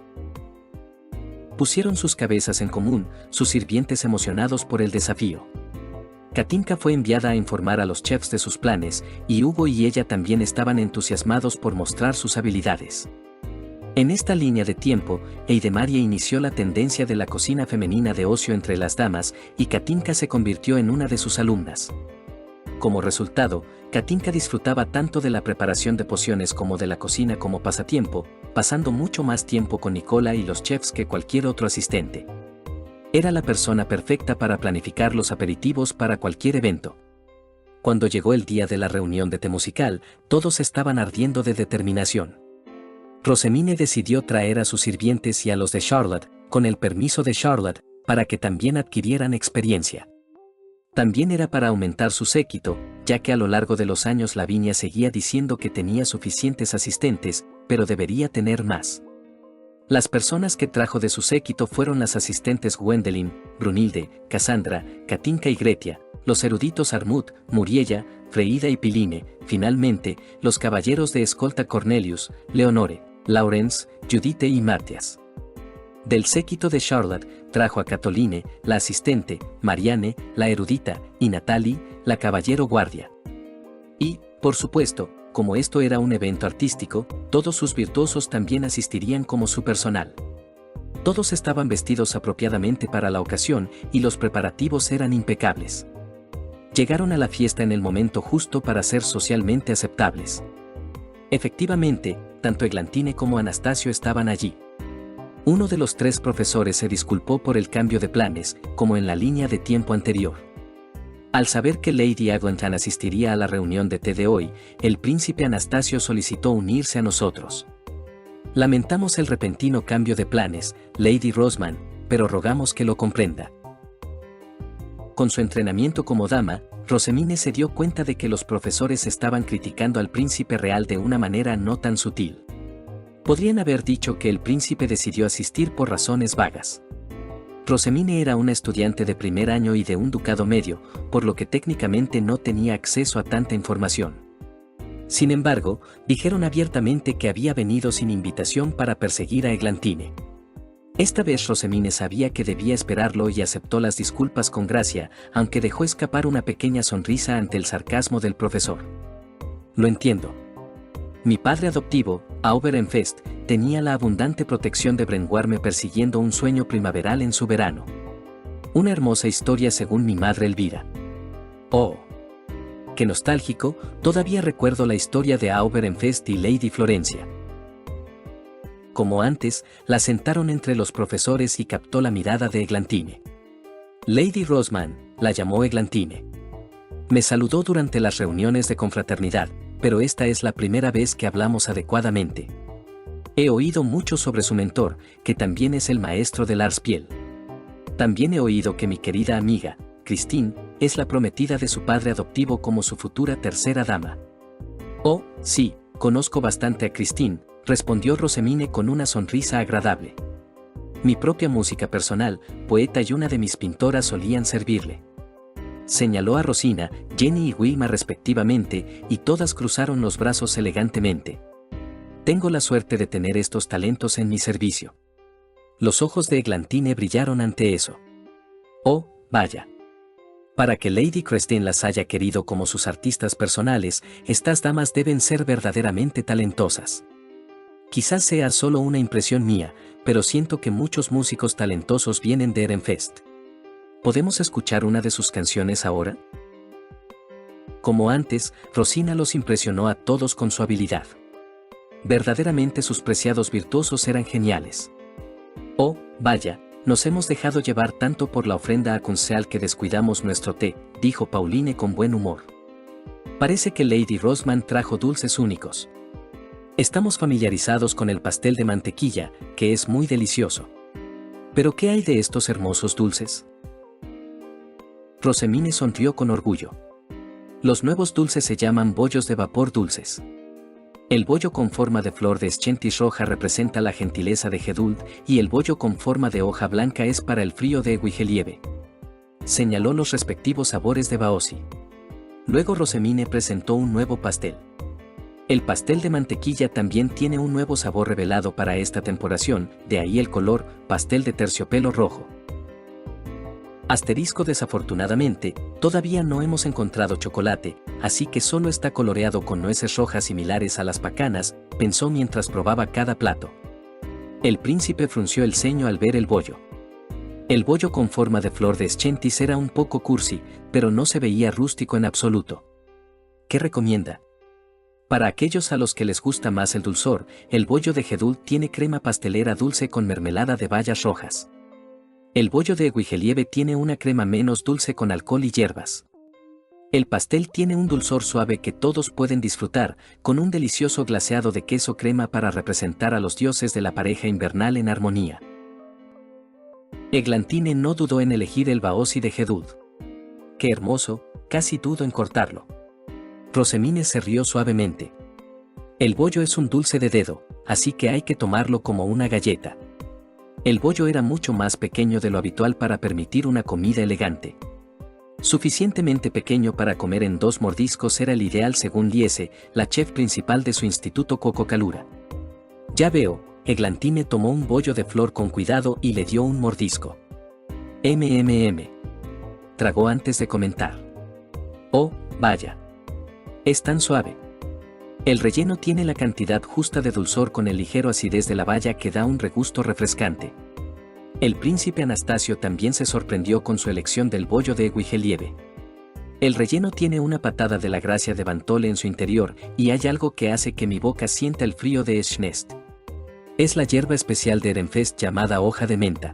Pusieron sus cabezas en común, sus sirvientes emocionados por el desafío. Katinka fue enviada a informar a los chefs de sus planes, y Hugo y ella también estaban entusiasmados por mostrar sus habilidades. En esta línea de tiempo, Eidemaria inició la tendencia de la cocina femenina de ocio entre las damas, y Katinka se convirtió en una de sus alumnas. Como resultado, Katinka disfrutaba tanto de la preparación de pociones como de la cocina como pasatiempo, pasando mucho más tiempo con Nicola y los chefs que cualquier otro asistente. Era la persona perfecta para planificar los aperitivos para cualquier evento. Cuando llegó el día de la reunión de té musical, todos estaban ardiendo de determinación. Rosamine decidió traer a sus sirvientes y a los de Charlotte, con el permiso de Charlotte, para que también adquirieran experiencia. También era para aumentar su séquito, ya que a lo largo de los años Lavinia seguía diciendo que tenía suficientes asistentes, pero debería tener más. Las personas que trajo de su séquito fueron las asistentes Gwendoline, Brunilde, Cassandra, Katinka y Gretia, los eruditos Armut, Muriella, Freida y Piline, finalmente, los caballeros de escolta Cornelius, Leonore, Laurence, Judite y Matthias. Del séquito de Charlotte, trajo a Catoline, la asistente, Marianne, la erudita, y Natalie, la caballero guardia. Y, por supuesto, como esto era un evento artístico, todos sus virtuosos también asistirían como su personal. Todos estaban vestidos apropiadamente para la ocasión, y los preparativos eran impecables. Llegaron a la fiesta en el momento justo para ser socialmente aceptables. Efectivamente, tanto Eglantine como Anastasio estaban allí. Uno de los tres profesores se disculpó por el cambio de planes, como en la línea de tiempo anterior. Al saber que Lady Eglinton asistiría a la reunión de té de hoy, el príncipe Anastasio solicitó unirse a nosotros. Lamentamos el repentino cambio de planes, Lady Rosman, pero rogamos que lo comprenda. Con su entrenamiento como dama, Rosamine se dio cuenta de que los profesores estaban criticando al príncipe real de una manera no tan sutil. Podrían haber dicho que el príncipe decidió asistir por razones vagas. Rosamine era una estudiante de primer año y de un ducado medio, por lo que técnicamente no tenía acceso a tanta información. Sin embargo, dijeron abiertamente que había venido sin invitación para perseguir a Eglantine. Esta vez Rosamine sabía que debía esperarlo y aceptó las disculpas con gracia, aunque dejó escapar una pequeña sonrisa ante el sarcasmo del profesor. Lo entiendo. Mi padre adoptivo, Auberenfest, tenía la abundante protección de Brenwarme persiguiendo un sueño primaveral en su verano. Una hermosa historia según mi madre Elvira. Oh. Qué nostálgico, todavía recuerdo la historia de Auberenfest y Lady Florencia. Como antes, la sentaron entre los profesores y captó la mirada de Eglantine. Lady Rosman, la llamó Eglantine. Me saludó durante las reuniones de confraternidad, pero esta es la primera vez que hablamos adecuadamente. He oído mucho sobre su mentor, que también es el maestro de Lars Piel. También he oído que mi querida amiga, Christine, es la prometida de su padre adoptivo como su futura tercera dama. Oh, sí, conozco bastante a Christine, respondió Rosemine con una sonrisa agradable. Mi propia música personal, poeta y una de mis pintoras solían servirle. Señaló a Rosina, Jenny y Wilma respectivamente, y todas cruzaron los brazos elegantemente. Tengo la suerte de tener estos talentos en mi servicio. Los ojos de Eglantine brillaron ante eso. Oh, vaya. Para que Lady Christine las haya querido como sus artistas personales, estas damas deben ser verdaderamente talentosas. Quizás sea solo una impresión mía, pero siento que muchos músicos talentosos vienen de Ehrenfest. ¿Podemos escuchar una de sus canciones ahora? Como antes, Rosina los impresionó a todos con su habilidad. Verdaderamente sus preciados virtuosos eran geniales. Oh, vaya, nos hemos dejado llevar tanto por la ofrenda a Kunseal que descuidamos nuestro té, dijo Pauline con buen humor. Parece que Lady Rosman trajo dulces únicos. Estamos familiarizados con el pastel de mantequilla, que es muy delicioso. ¿Pero qué hay de estos hermosos dulces? Rosemine sonrió con orgullo. Los nuevos dulces se llaman bollos de vapor dulces. El bollo con forma de flor de Schentis roja representa la gentileza de Geduld y el bollo con forma de hoja blanca es para el frío de Ewigelieve. Señaló los respectivos sabores de Baozi. Luego Rosemine presentó un nuevo pastel. El pastel de mantequilla también tiene un nuevo sabor revelado para esta temporación, de ahí el color, pastel de terciopelo rojo. Asterisco desafortunadamente, todavía no hemos encontrado chocolate, así que solo está coloreado con nueces rojas similares a las pacanas, pensó mientras probaba cada plato. El príncipe frunció el ceño al ver el bollo. El bollo con forma de flor de Schentis era un poco cursi, pero no se veía rústico en absoluto. ¿Qué recomienda? Para aquellos a los que les gusta más el dulzor, el bollo de Geduld tiene crema pastelera dulce con mermelada de bayas rojas. El bollo de Ewigelieve tiene una crema menos dulce con alcohol y hierbas. El pastel tiene un dulzor suave que todos pueden disfrutar, con un delicioso glaseado de queso crema para representar a los dioses de la pareja invernal en armonía. Eglantine no dudó en elegir el Baozi de Geduld. ¡Qué hermoso! Casi dudo en cortarlo. Rosemine se rió suavemente. El bollo es un dulce de dedo, así que hay que tomarlo como una galleta. El bollo era mucho más pequeño de lo habitual para permitir una comida elegante. Suficientemente pequeño para comer en 2 mordiscos era el ideal según Liese, la chef principal de su instituto Coco Calura. Ya veo, Eglantine tomó un bollo de flor con cuidado y le dio un mordisco. Tragó antes de comentar. Oh, vaya. Es tan suave. El relleno tiene la cantidad justa de dulzor con el ligero acidez de la baya que da un regusto refrescante. El príncipe Anastasio también se sorprendió con su elección del bollo de Ewigelieve. El relleno tiene una patada de la gracia de Vantole en su interior y hay algo que hace que mi boca sienta el frío de Schnest. Es la hierba especial de Ehrenfest llamada hoja de menta.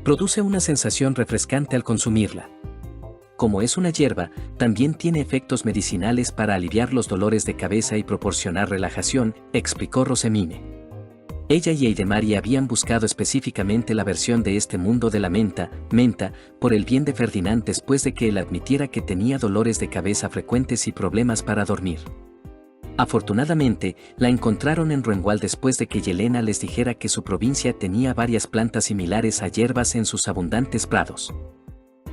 Produce una sensación refrescante al consumirla. Como es una hierba, también tiene efectos medicinales para aliviar los dolores de cabeza y proporcionar relajación, explicó Rosemine. Ella y Eidemari habían buscado específicamente la versión de este mundo de la menta, por el bien de Ferdinand después de que él admitiera que tenía dolores de cabeza frecuentes y problemas para dormir. Afortunadamente, la encontraron en Ruenwald después de que Yelena les dijera que su provincia tenía varias plantas similares a hierbas en sus abundantes prados.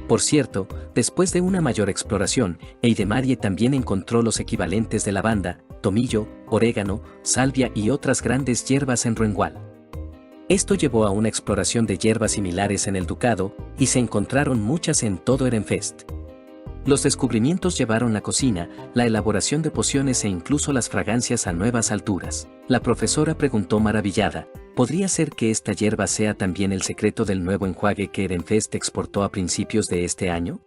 Por cierto, después de una mayor exploración, Eidemarie también encontró los equivalentes de lavanda, tomillo, orégano, salvia y otras grandes hierbas en Ruenwald. Esto llevó a una exploración de hierbas similares en el ducado, y se encontraron muchas en todo Ehrenfest. Los descubrimientos llevaron la cocina, la elaboración de pociones e incluso las fragancias a nuevas alturas. La profesora preguntó maravillada, ¿podría ser que esta hierba sea también el secreto del nuevo enjuague que Ehrenfest exportó a principios de este año?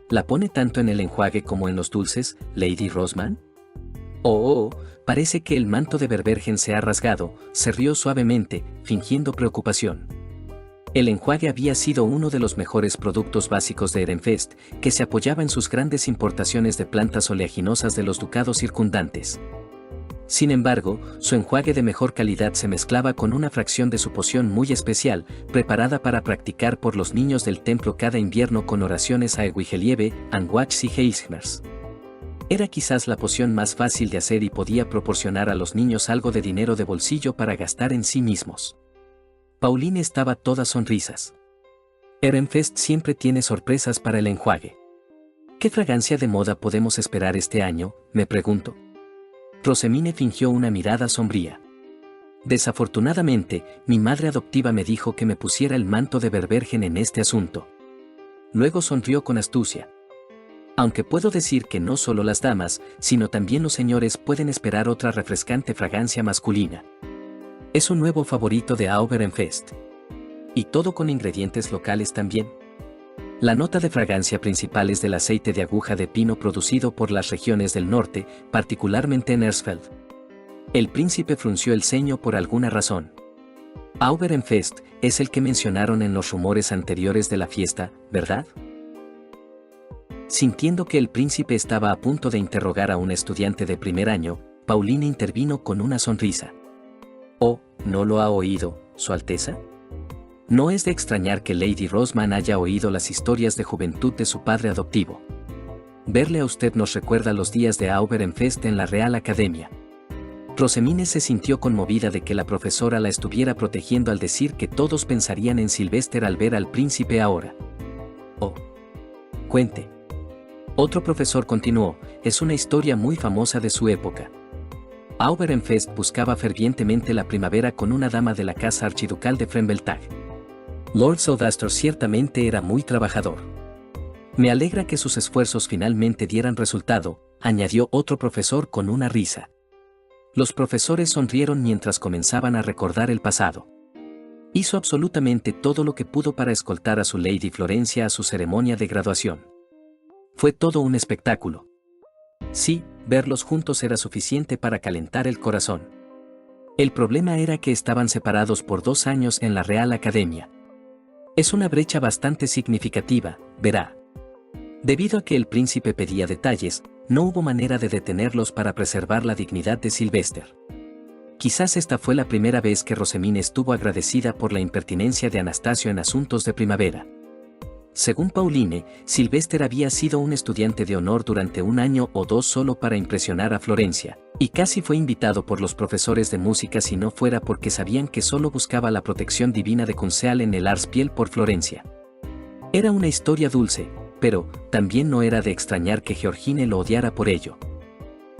¿La pone tanto en el enjuague como en los dulces, Lady Rosman? Parece que el manto de Berbergen se ha rasgado, se rió suavemente, fingiendo preocupación. El enjuague había sido uno de los mejores productos básicos de Ehrenfest, que se apoyaba en sus grandes importaciones de plantas oleaginosas de los ducados circundantes. Sin embargo, su enjuague de mejor calidad se mezclaba con una fracción de su poción muy especial, preparada para practicar por los niños del templo cada invierno con oraciones a Ewigeliebe, Anguachs y Heilsmers. Era quizás la poción más fácil de hacer y podía proporcionar a los niños algo de dinero de bolsillo para gastar en sí mismos. Pauline estaba toda sonrisas. Ehrenfest siempre tiene sorpresas para el enjuague. ¿Qué fragancia de moda podemos esperar este año?, me pregunto. Rosemine fingió una mirada sombría. Desafortunadamente, mi madre adoptiva me dijo que me pusiera el manto de Berbergen en este asunto. Luego sonrió con astucia. Aunque puedo decir que no solo las damas, sino también los señores pueden esperar otra refrescante fragancia masculina. Es un nuevo favorito de Ehrenfest. Y todo con ingredientes locales también. La nota de fragancia principal es del aceite de aguja de pino producido por las regiones del norte, particularmente en Hersfeld. El príncipe frunció el ceño por alguna razón. Ehrenfest es el que mencionaron en los rumores anteriores de la fiesta, ¿verdad? Sintiendo que el príncipe estaba a punto de interrogar a un estudiante de primer año, Pauline intervino con una sonrisa. «Oh, ¿no lo ha oído, Su Alteza?» No es de extrañar que Lady Rosman haya oído las historias de juventud de su padre adoptivo. Verle a usted nos recuerda los días de Ehrenfest en la Real Academia. Rosemine se sintió conmovida de que la profesora la estuviera protegiendo al decir que todos pensarían en Sylvester al ver al príncipe ahora. «Oh. Cuente». Otro profesor continuó, es una historia muy famosa de su época. Ehrenfest buscaba fervientemente la primavera con una dama de la casa archiducal de Frembeltag. Lord Soudaster ciertamente era muy trabajador. Me alegra que sus esfuerzos finalmente dieran resultado, añadió otro profesor con una risa. Los profesores sonrieron mientras comenzaban a recordar el pasado. Hizo absolutamente todo lo que pudo para escoltar a su Lady Florencia a su ceremonia de graduación. Fue todo un espectáculo. Sí, verlos juntos era suficiente para calentar el corazón. El problema era que estaban separados por 2 años en la Real Academia. Es una brecha bastante significativa, verá. Debido a que el príncipe pedía detalles, no hubo manera de detenerlos para preservar la dignidad de Sylvester. Quizás esta fue la primera vez que Rosemine estuvo agradecida por la impertinencia de Anastasio en asuntos de primavera. Según Pauline, Sylvester había sido un estudiante de honor durante 1 año o 2 solo para impresionar a Florencia, y casi fue invitado por los profesores de música si no fuera porque sabían que solo buscaba la protección divina de Kunzeal en el Arspiel por Florencia. Era una historia dulce, pero también no era de extrañar que Georgine lo odiara por ello.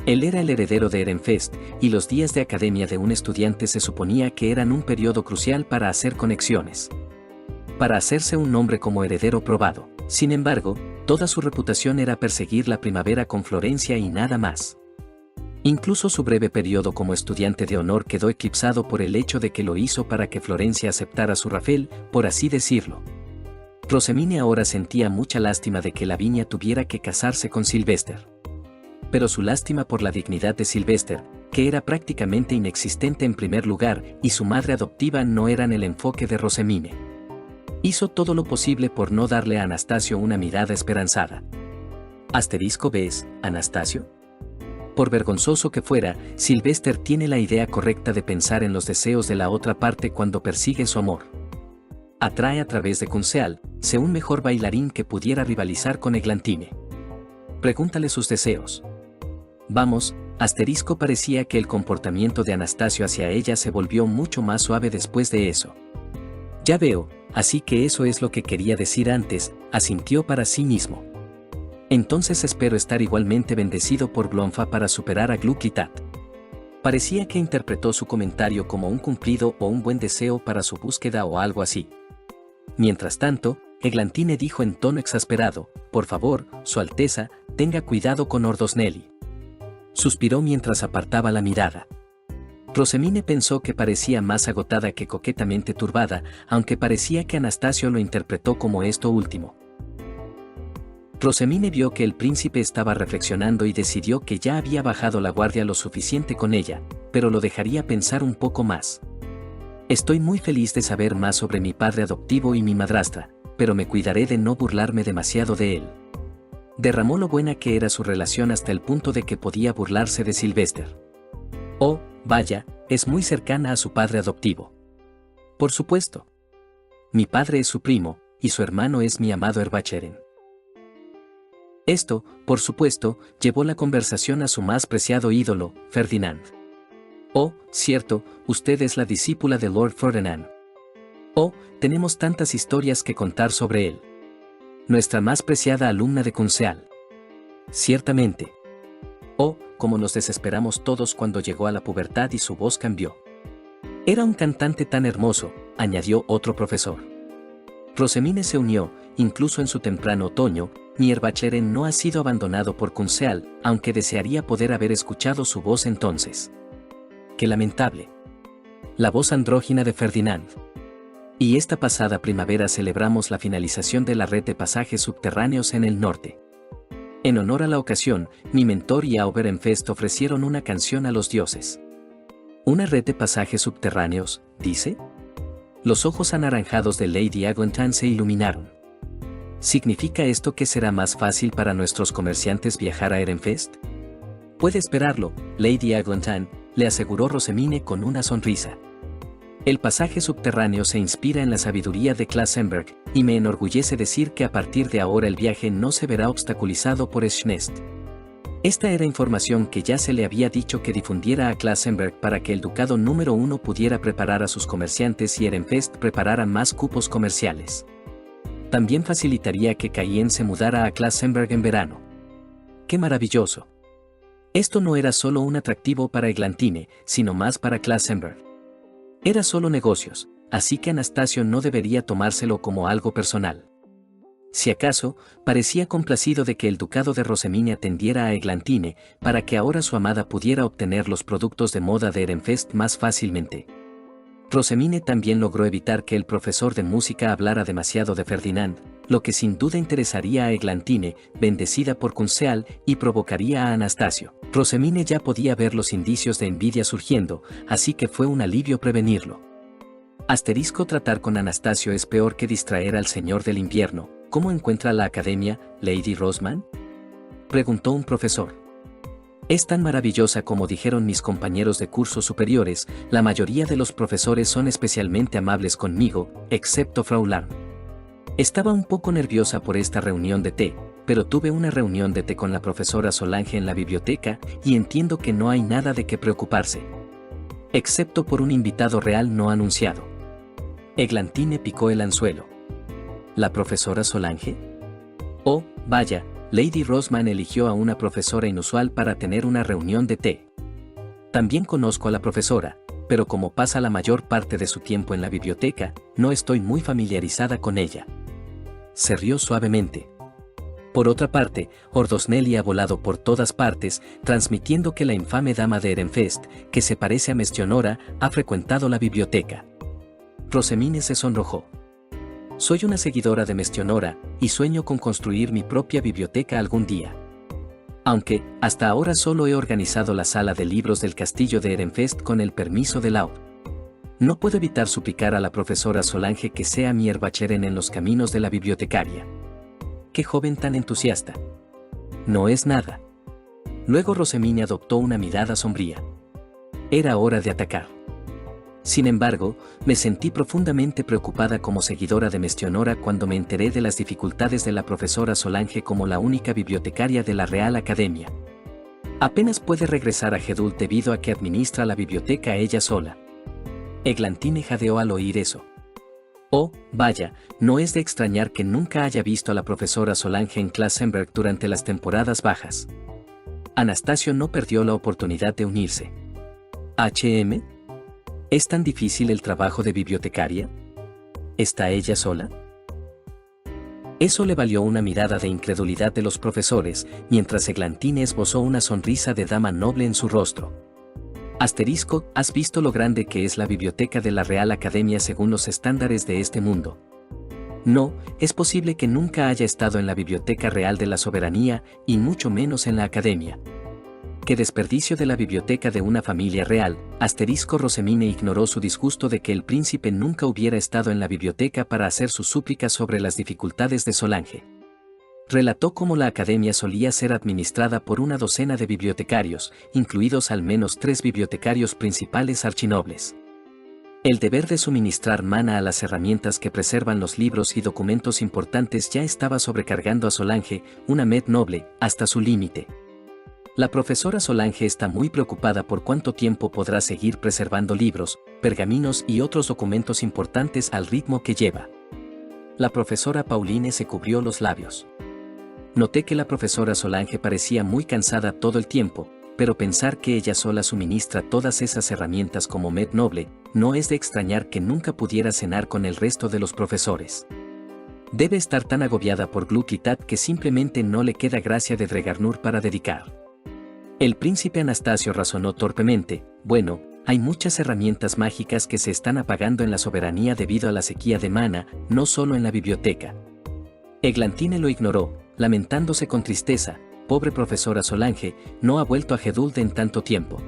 Él era el heredero de Ehrenfest, y los días de academia de un estudiante se suponía que eran un periodo crucial para hacer conexiones. Para hacerse un nombre como heredero probado. Sin embargo, toda su reputación era perseguir la primavera con Florencia y nada más. Incluso su breve periodo como estudiante de honor quedó eclipsado por el hecho de que lo hizo para que Florencia aceptara su Rafael, por así decirlo. Rosemine ahora sentía mucha lástima de que Lavinia tuviera que casarse con Sylvester. Pero su lástima por la dignidad de Sylvester, que era prácticamente inexistente en primer lugar, y su madre adoptiva no eran el enfoque de Rosemine. Hizo todo lo posible por no darle a Anastasio una mirada esperanzada. ¿Ves, Anastasio? Por vergonzoso que fuera, Sylvester tiene la idea correcta de pensar en los deseos de la otra parte cuando persigue su amor. Atrae a través de Kunzeal, sé un mejor bailarín que pudiera rivalizar con Eglantine. Pregúntale sus deseos. Vamos, parecía que el comportamiento de Anastasio hacia ella se volvió mucho más suave después de eso. Ya veo, así que eso es lo que quería decir antes, asintió para sí mismo. Entonces espero estar igualmente bendecido por Glonfa para superar a Gluclitat. Parecía que interpretó su comentario como un cumplido o un buen deseo para su búsqueda o algo así. Mientras tanto, Eglantine dijo en tono exasperado, por favor, Su Alteza, tenga cuidado con Ordosnelli. Suspiró mientras apartaba la mirada. Rosemine pensó que parecía más agotada que coquetamente turbada, aunque parecía que Anastasio lo interpretó como esto último. Rosemine vio que el príncipe estaba reflexionando y decidió que ya había bajado la guardia lo suficiente con ella, pero lo dejaría pensar un poco más. Estoy muy feliz de saber más sobre mi padre adoptivo y mi madrastra, pero me cuidaré de no burlarme demasiado de él. Derramó lo buena que era su relación hasta el punto de que podía burlarse de Sylvester. Oh, vaya, es muy cercana a su padre adoptivo. Por supuesto. Mi padre es su primo, y su hermano es mi amado Erbacheren. Esto, por supuesto, llevó la conversación a su más preciado ídolo, Ferdinand. Oh, cierto, usted es la discípula de Lord Ferdinand. Oh, tenemos tantas historias que contar sobre él. Nuestra más preciada alumna de Kunseal. Ciertamente. Oh, cómo nos desesperamos todos cuando llegó a la pubertad y su voz cambió. Era un cantante tan hermoso, añadió otro profesor. Rosemine se unió, incluso en su temprano otoño, mi Erbacheren no ha sido abandonado por Kunseal, aunque desearía poder haber escuchado su voz entonces. ¡Qué lamentable! La voz andrógina de Ferdinand. Y esta pasada primavera celebramos la finalización de la red de pasajes subterráneos en el norte. En honor a la ocasión, mi mentor y Auberenfest ofrecieron una canción a los dioses. ¿Una red de pasajes subterráneos, dice? Los ojos anaranjados de Lady Eglinton se iluminaron. ¿Significa esto que será más fácil para nuestros comerciantes viajar a Ehrenfest? Puede esperarlo, Lady Eglinton, le aseguró Rosemine con una sonrisa. El pasaje subterráneo se inspira en la sabiduría de Klassenberg, y me enorgullece decir que a partir de ahora el viaje no se verá obstaculizado por Schnest. Esta era información que ya se le había dicho que difundiera a Klassenberg para que el Ducado número 1 pudiera preparar a sus comerciantes y Ehrenfest preparara más cupos comerciales. También facilitaría que Cayenne se mudara a Klassenberg en verano. ¡Qué maravilloso! Esto no era solo un atractivo para Eglantine, sino más para Klassenberg. Era solo negocios, así que Anastasio no debería tomárselo como algo personal. Si acaso, parecía complacido de que el ducado de Rosemine atendiera a Eglantine, para que ahora su amada pudiera obtener los productos de moda de Ehrenfest más fácilmente. Rosemine también logró evitar que el profesor de música hablara demasiado de Ferdinand, lo que sin duda interesaría a Eglantine, bendecida por Kunseal, y provocaría a Anastasio. Rosemine ya podía ver los indicios de envidia surgiendo, así que fue un alivio prevenirlo. Tratar con Anastasio es peor que distraer al señor del invierno. ¿Cómo encuentra la academia, Lady Rosman? Preguntó un profesor. Es tan maravillosa como dijeron mis compañeros de cursos superiores, la mayoría de los profesores son especialmente amables conmigo, excepto Frau Larn. Estaba un poco nerviosa por esta reunión de té, pero tuve una reunión de té con la profesora Solange en la biblioteca y entiendo que no hay nada de qué preocuparse. Excepto por un invitado real no anunciado. Eglantine picó el anzuelo. ¿La profesora Solange? Oh, vaya. Lady Rosman eligió a una profesora inusual para tener una reunión de té. También conozco a la profesora, pero como pasa la mayor parte de su tiempo en la biblioteca, no estoy muy familiarizada con ella. Se rió suavemente. Por otra parte, Ordosnelli ha volado por todas partes, transmitiendo que la infame dama de Ehrenfest, que se parece a Mestionora, ha frecuentado la biblioteca. Rosemine se sonrojó. Soy una seguidora de Mestionora, y sueño con construir mi propia biblioteca algún día. Aunque, hasta ahora solo he organizado la sala de libros del castillo de Ehrenfest con el permiso de Laud. No puedo evitar suplicar a la profesora Solange que sea mi Erbacheren en los caminos de la bibliotecaria. ¡Qué joven tan entusiasta! No es nada. Luego Rosemine adoptó una mirada sombría. Era hora de atacar. Sin embargo, me sentí profundamente preocupada como seguidora de Mestionora cuando me enteré de las dificultades de la profesora Solange como la única bibliotecaria de la Real Academia. Apenas puede regresar a Gedul debido a que administra la biblioteca ella sola. Eglantine jadeó al oír eso. Oh, vaya, no es de extrañar que nunca haya visto a la profesora Solange en Klassenberg durante las temporadas bajas. Anastasio no perdió la oportunidad de unirse. ¿HM? ¿Es tan difícil el trabajo de bibliotecaria? ¿Está ella sola? Eso le valió una mirada de incredulidad de los profesores, mientras Eglantine esbozó una sonrisa de dama noble en su rostro. Asterisco, ¿has visto lo grande que es la biblioteca de la Real Academia según los estándares de este mundo? No, es posible que nunca haya estado en la Biblioteca Real de la Soberanía, y mucho menos en la Academia. ¡Qué desperdicio de la biblioteca de una familia real! Rosemine ignoró su disgusto de que el príncipe nunca hubiera estado en la biblioteca para hacer sus súplicas sobre las dificultades de Solange. Relató cómo la academia solía ser administrada por una docena de bibliotecarios, incluidos al menos 3 bibliotecarios principales archinobles. El deber de suministrar mana a las herramientas que preservan los libros y documentos importantes ya estaba sobrecargando a Solange, una med noble, hasta su límite. La profesora Solange está muy preocupada por cuánto tiempo podrá seguir preservando libros, pergaminos y otros documentos importantes al ritmo que lleva. La profesora Pauline se cubrió los labios. Noté que la profesora Solange parecía muy cansada todo el tiempo, pero pensar que ella sola suministra todas esas herramientas como med noble, no es de extrañar que nunca pudiera cenar con el resto de los profesores. Debe estar tan agobiada por Gluck y Tat que simplemente no le queda gracia de Dregarnur para dedicar. El príncipe Anastasio razonó torpemente: bueno, hay muchas herramientas mágicas que se están apagando en la soberanía debido a la sequía de mana, no solo en la biblioteca. Eglantine lo ignoró, lamentándose con tristeza: pobre profesora Solange, no ha vuelto a Geduld en tanto tiempo.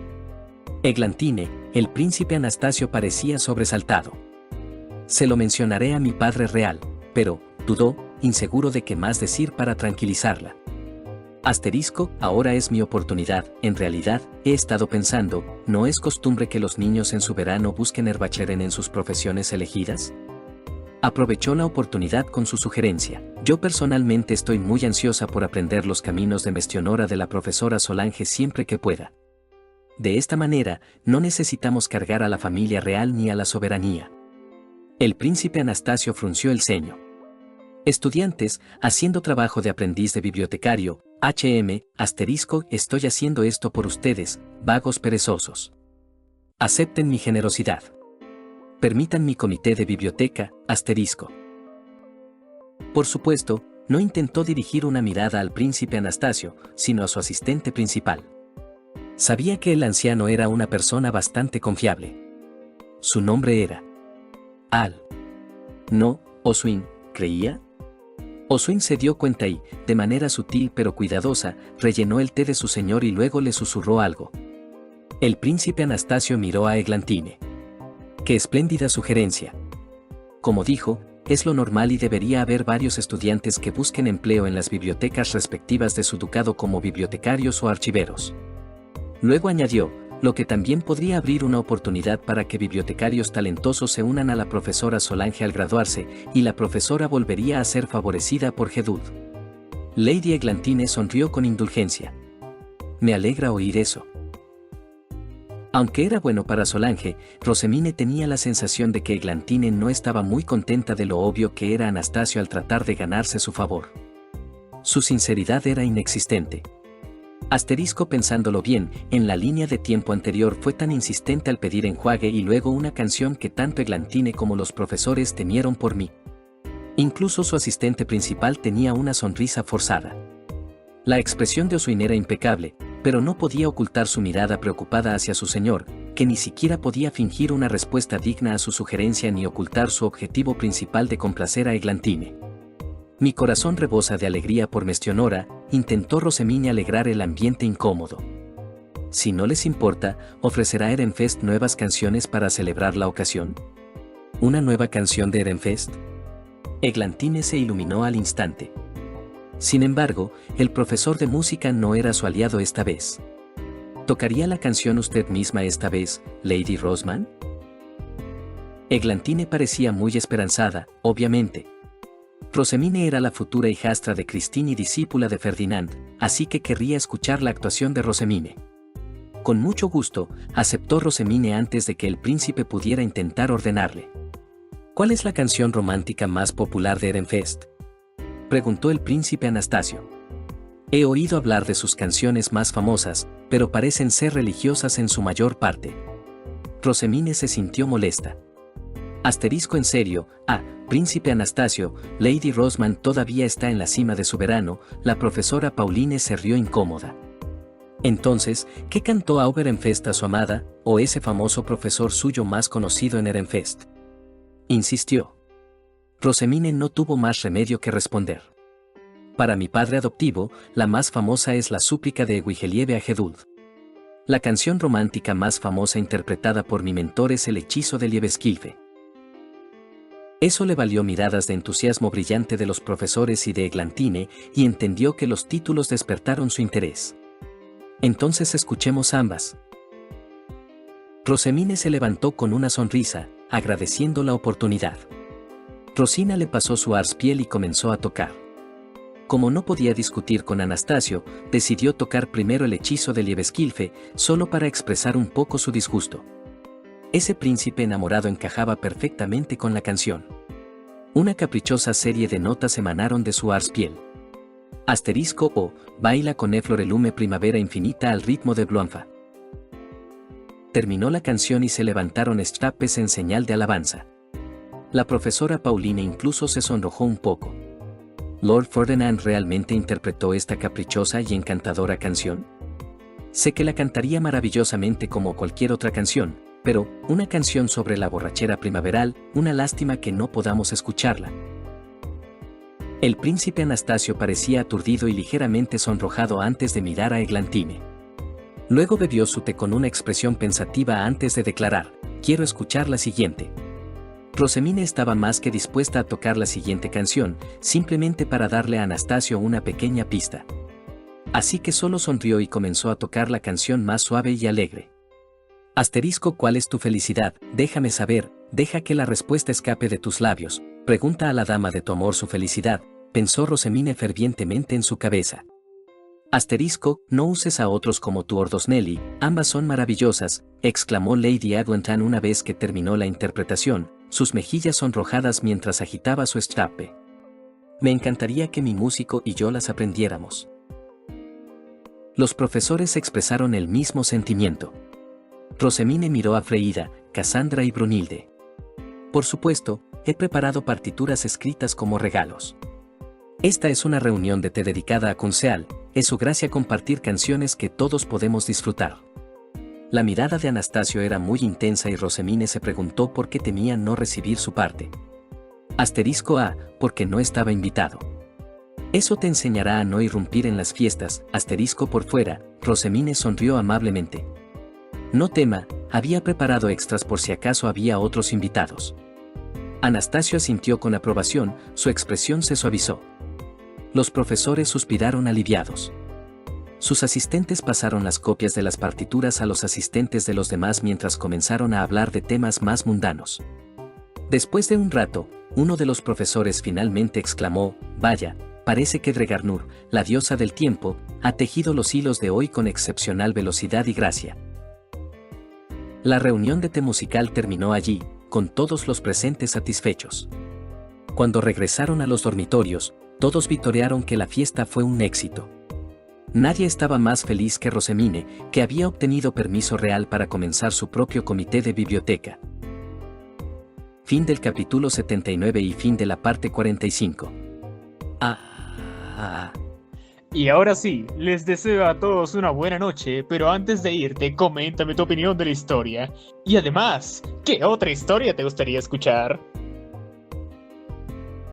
Eglantine, el príncipe Anastasio parecía sobresaltado. Se lo mencionaré a mi padre real, pero, dudó, inseguro de qué más decir para tranquilizarla. Ahora es mi oportunidad. En realidad, he estado pensando, ¿no es costumbre que los niños en su verano busquen Erbachleren en sus profesiones elegidas? Aprovechó la oportunidad con su sugerencia. Yo personalmente estoy muy ansiosa por aprender los caminos de Mestionora de la profesora Solange siempre que pueda. De esta manera, no necesitamos cargar a la familia real ni a la soberanía. El príncipe Anastasio frunció el ceño. Estudiantes, haciendo trabajo de aprendiz de bibliotecario, estoy haciendo esto por ustedes, vagos perezosos. Acepten mi generosidad. Permitan mi comité de biblioteca, Por supuesto, no intentó dirigir una mirada al príncipe Anastasio, sino a su asistente principal. Sabía que el anciano era una persona bastante confiable. Su nombre era Al. No, Oswin, ¿creía? Oswin se dio cuenta y, de manera sutil pero cuidadosa, rellenó el té de su señor y luego le susurró algo. El príncipe Anastasio miró a Eglantine. ¡Qué espléndida sugerencia! Como dijo, es lo normal y debería haber varios estudiantes que busquen empleo en las bibliotecas respectivas de su ducado como bibliotecarios o archiveros. Luego añadió, lo que también podría abrir una oportunidad para que bibliotecarios talentosos se unan a la profesora Solange al graduarse, y la profesora volvería a ser favorecida por Geduld. Lady Eglantine sonrió con indulgencia. Me alegra oír eso. Aunque era bueno para Solange, Rosemine tenía la sensación de que Eglantine no estaba muy contenta de lo obvio que era Anastasio al tratar de ganarse su favor. Su sinceridad era inexistente. Pensándolo bien, en la línea de tiempo anterior fue tan insistente al pedir enjuague y luego una canción que tanto Eglantine como los profesores temieron por mí. Incluso su asistente principal tenía una sonrisa forzada. La expresión de Oswin era impecable, pero no podía ocultar su mirada preocupada hacia su señor, que ni siquiera podía fingir una respuesta digna a su sugerencia ni ocultar su objetivo principal de complacer a Eglantine. Mi corazón rebosa de alegría por Mestionora, intentó Rosemine alegrar el ambiente incómodo. Si no les importa, ¿ofrecerá Ehrenfest nuevas canciones para celebrar la ocasión? ¿Una nueva canción de Ehrenfest? Eglantine se iluminó al instante. Sin embargo, el profesor de música no era su aliado esta vez. ¿Tocaría la canción usted misma esta vez, Lady Rosman? Eglantine parecía muy esperanzada, obviamente. Rosemine era la futura hijastra de Christine y discípula de Ferdinand, así que querría escuchar la actuación de Rosemine. Con mucho gusto, aceptó Rosemine antes de que el príncipe pudiera intentar ordenarle. ¿Cuál es la canción romántica más popular de Ehrenfest?, preguntó el príncipe Anastasio. He oído hablar de sus canciones más famosas, pero parecen ser religiosas en su mayor parte. Rosemine se sintió molesta. En serio, príncipe Anastasio, Lady Rosman todavía está en la cima de su verano. La profesora Pauline se rió incómoda. Entonces, ¿qué cantó a Ehrenfest a su amada, o ese famoso profesor suyo más conocido en Ehrenfest?, insistió. Rosemine no tuvo más remedio que responder. Para mi padre adoptivo, la más famosa es la súplica de Wigelieve a Geduld. La canción romántica más famosa interpretada por mi mentor es El hechizo de Liebesgilfe. Eso le valió miradas de entusiasmo brillante de los profesores y de Eglantine, y entendió que los títulos despertaron su interés. Entonces escuchemos ambas. Rosemine se levantó con una sonrisa, agradeciendo la oportunidad. Rosina le pasó su arspiel y comenzó a tocar. Como no podía discutir con Anastasio, decidió tocar primero el hechizo de Liebesgilfe, solo para expresar un poco su disgusto. Ese príncipe enamorado encajaba perfectamente con la canción. Una caprichosa serie de notas emanaron de su arspiel. Asterisco o, baila con e florelume primavera infinita al ritmo de Bloemfa. Terminó la canción y se levantaron estrapes en señal de alabanza. La profesora Pauline incluso se sonrojó un poco. ¿Lord Ferdinand realmente interpretó esta caprichosa y encantadora canción? Sé que la cantaría maravillosamente como cualquier otra canción, pero, una canción sobre la borrachera primaveral, una lástima que no podamos escucharla. El príncipe Anastasio parecía aturdido y ligeramente sonrojado antes de mirar a Eglantine. Luego bebió su té con una expresión pensativa antes de declarar: quiero escuchar la siguiente. Rosemine estaba más que dispuesta a tocar la siguiente canción, simplemente para darle a Anastasio una pequeña pista. Así que solo sonrió y comenzó a tocar la canción más suave y alegre. Asterisco, ¿cuál es tu felicidad? Déjame saber, deja que la respuesta escape de tus labios, pregunta a la dama de tu amor su felicidad, pensó Rosemine fervientemente en su cabeza. Asterisco, no uses a otros como tu Ordosnelli, ambas son maravillosas, exclamó Lady Edwinton una vez que terminó la interpretación, sus mejillas sonrojadas mientras agitaba su estrape. Me encantaría que mi músico y yo las aprendiéramos. Los profesores expresaron el mismo sentimiento. Rosemine miró a Freida, Cassandra y Brunilde. Por supuesto, he preparado partituras escritas como regalos. Esta es una reunión de té dedicada a Kunzeal, es su gracia compartir canciones que todos podemos disfrutar. La mirada de Anastasio era muy intensa y Rosemine se preguntó por qué temía no recibir su parte. Asterisco A, porque no estaba invitado. Eso te enseñará a no irrumpir en las fiestas, asterisco por fuera, Rosemine sonrió amablemente. No tema, había preparado extras por si acaso había otros invitados. Anastasio asintió con aprobación, su expresión se suavizó. Los profesores suspiraron aliviados. Sus asistentes pasaron las copias de las partituras a los asistentes de los demás mientras comenzaron a hablar de temas más mundanos. Después de un rato, uno de los profesores finalmente exclamó: vaya, parece que Dregarnur, la diosa del tiempo, ha tejido los hilos de hoy con excepcional velocidad y gracia. La reunión de té musical terminó allí, con todos los presentes satisfechos. Cuando regresaron a los dormitorios, todos vitorearon que la fiesta fue un éxito. Nadie estaba más feliz que Rosemine, que había obtenido permiso real para comenzar su propio comité de biblioteca. Fin del capítulo 79 y fin de la parte 45. Y ahora sí, les deseo a todos una buena noche, pero antes de irte, coméntame tu opinión de la historia. Y además, ¿qué otra historia te gustaría escuchar?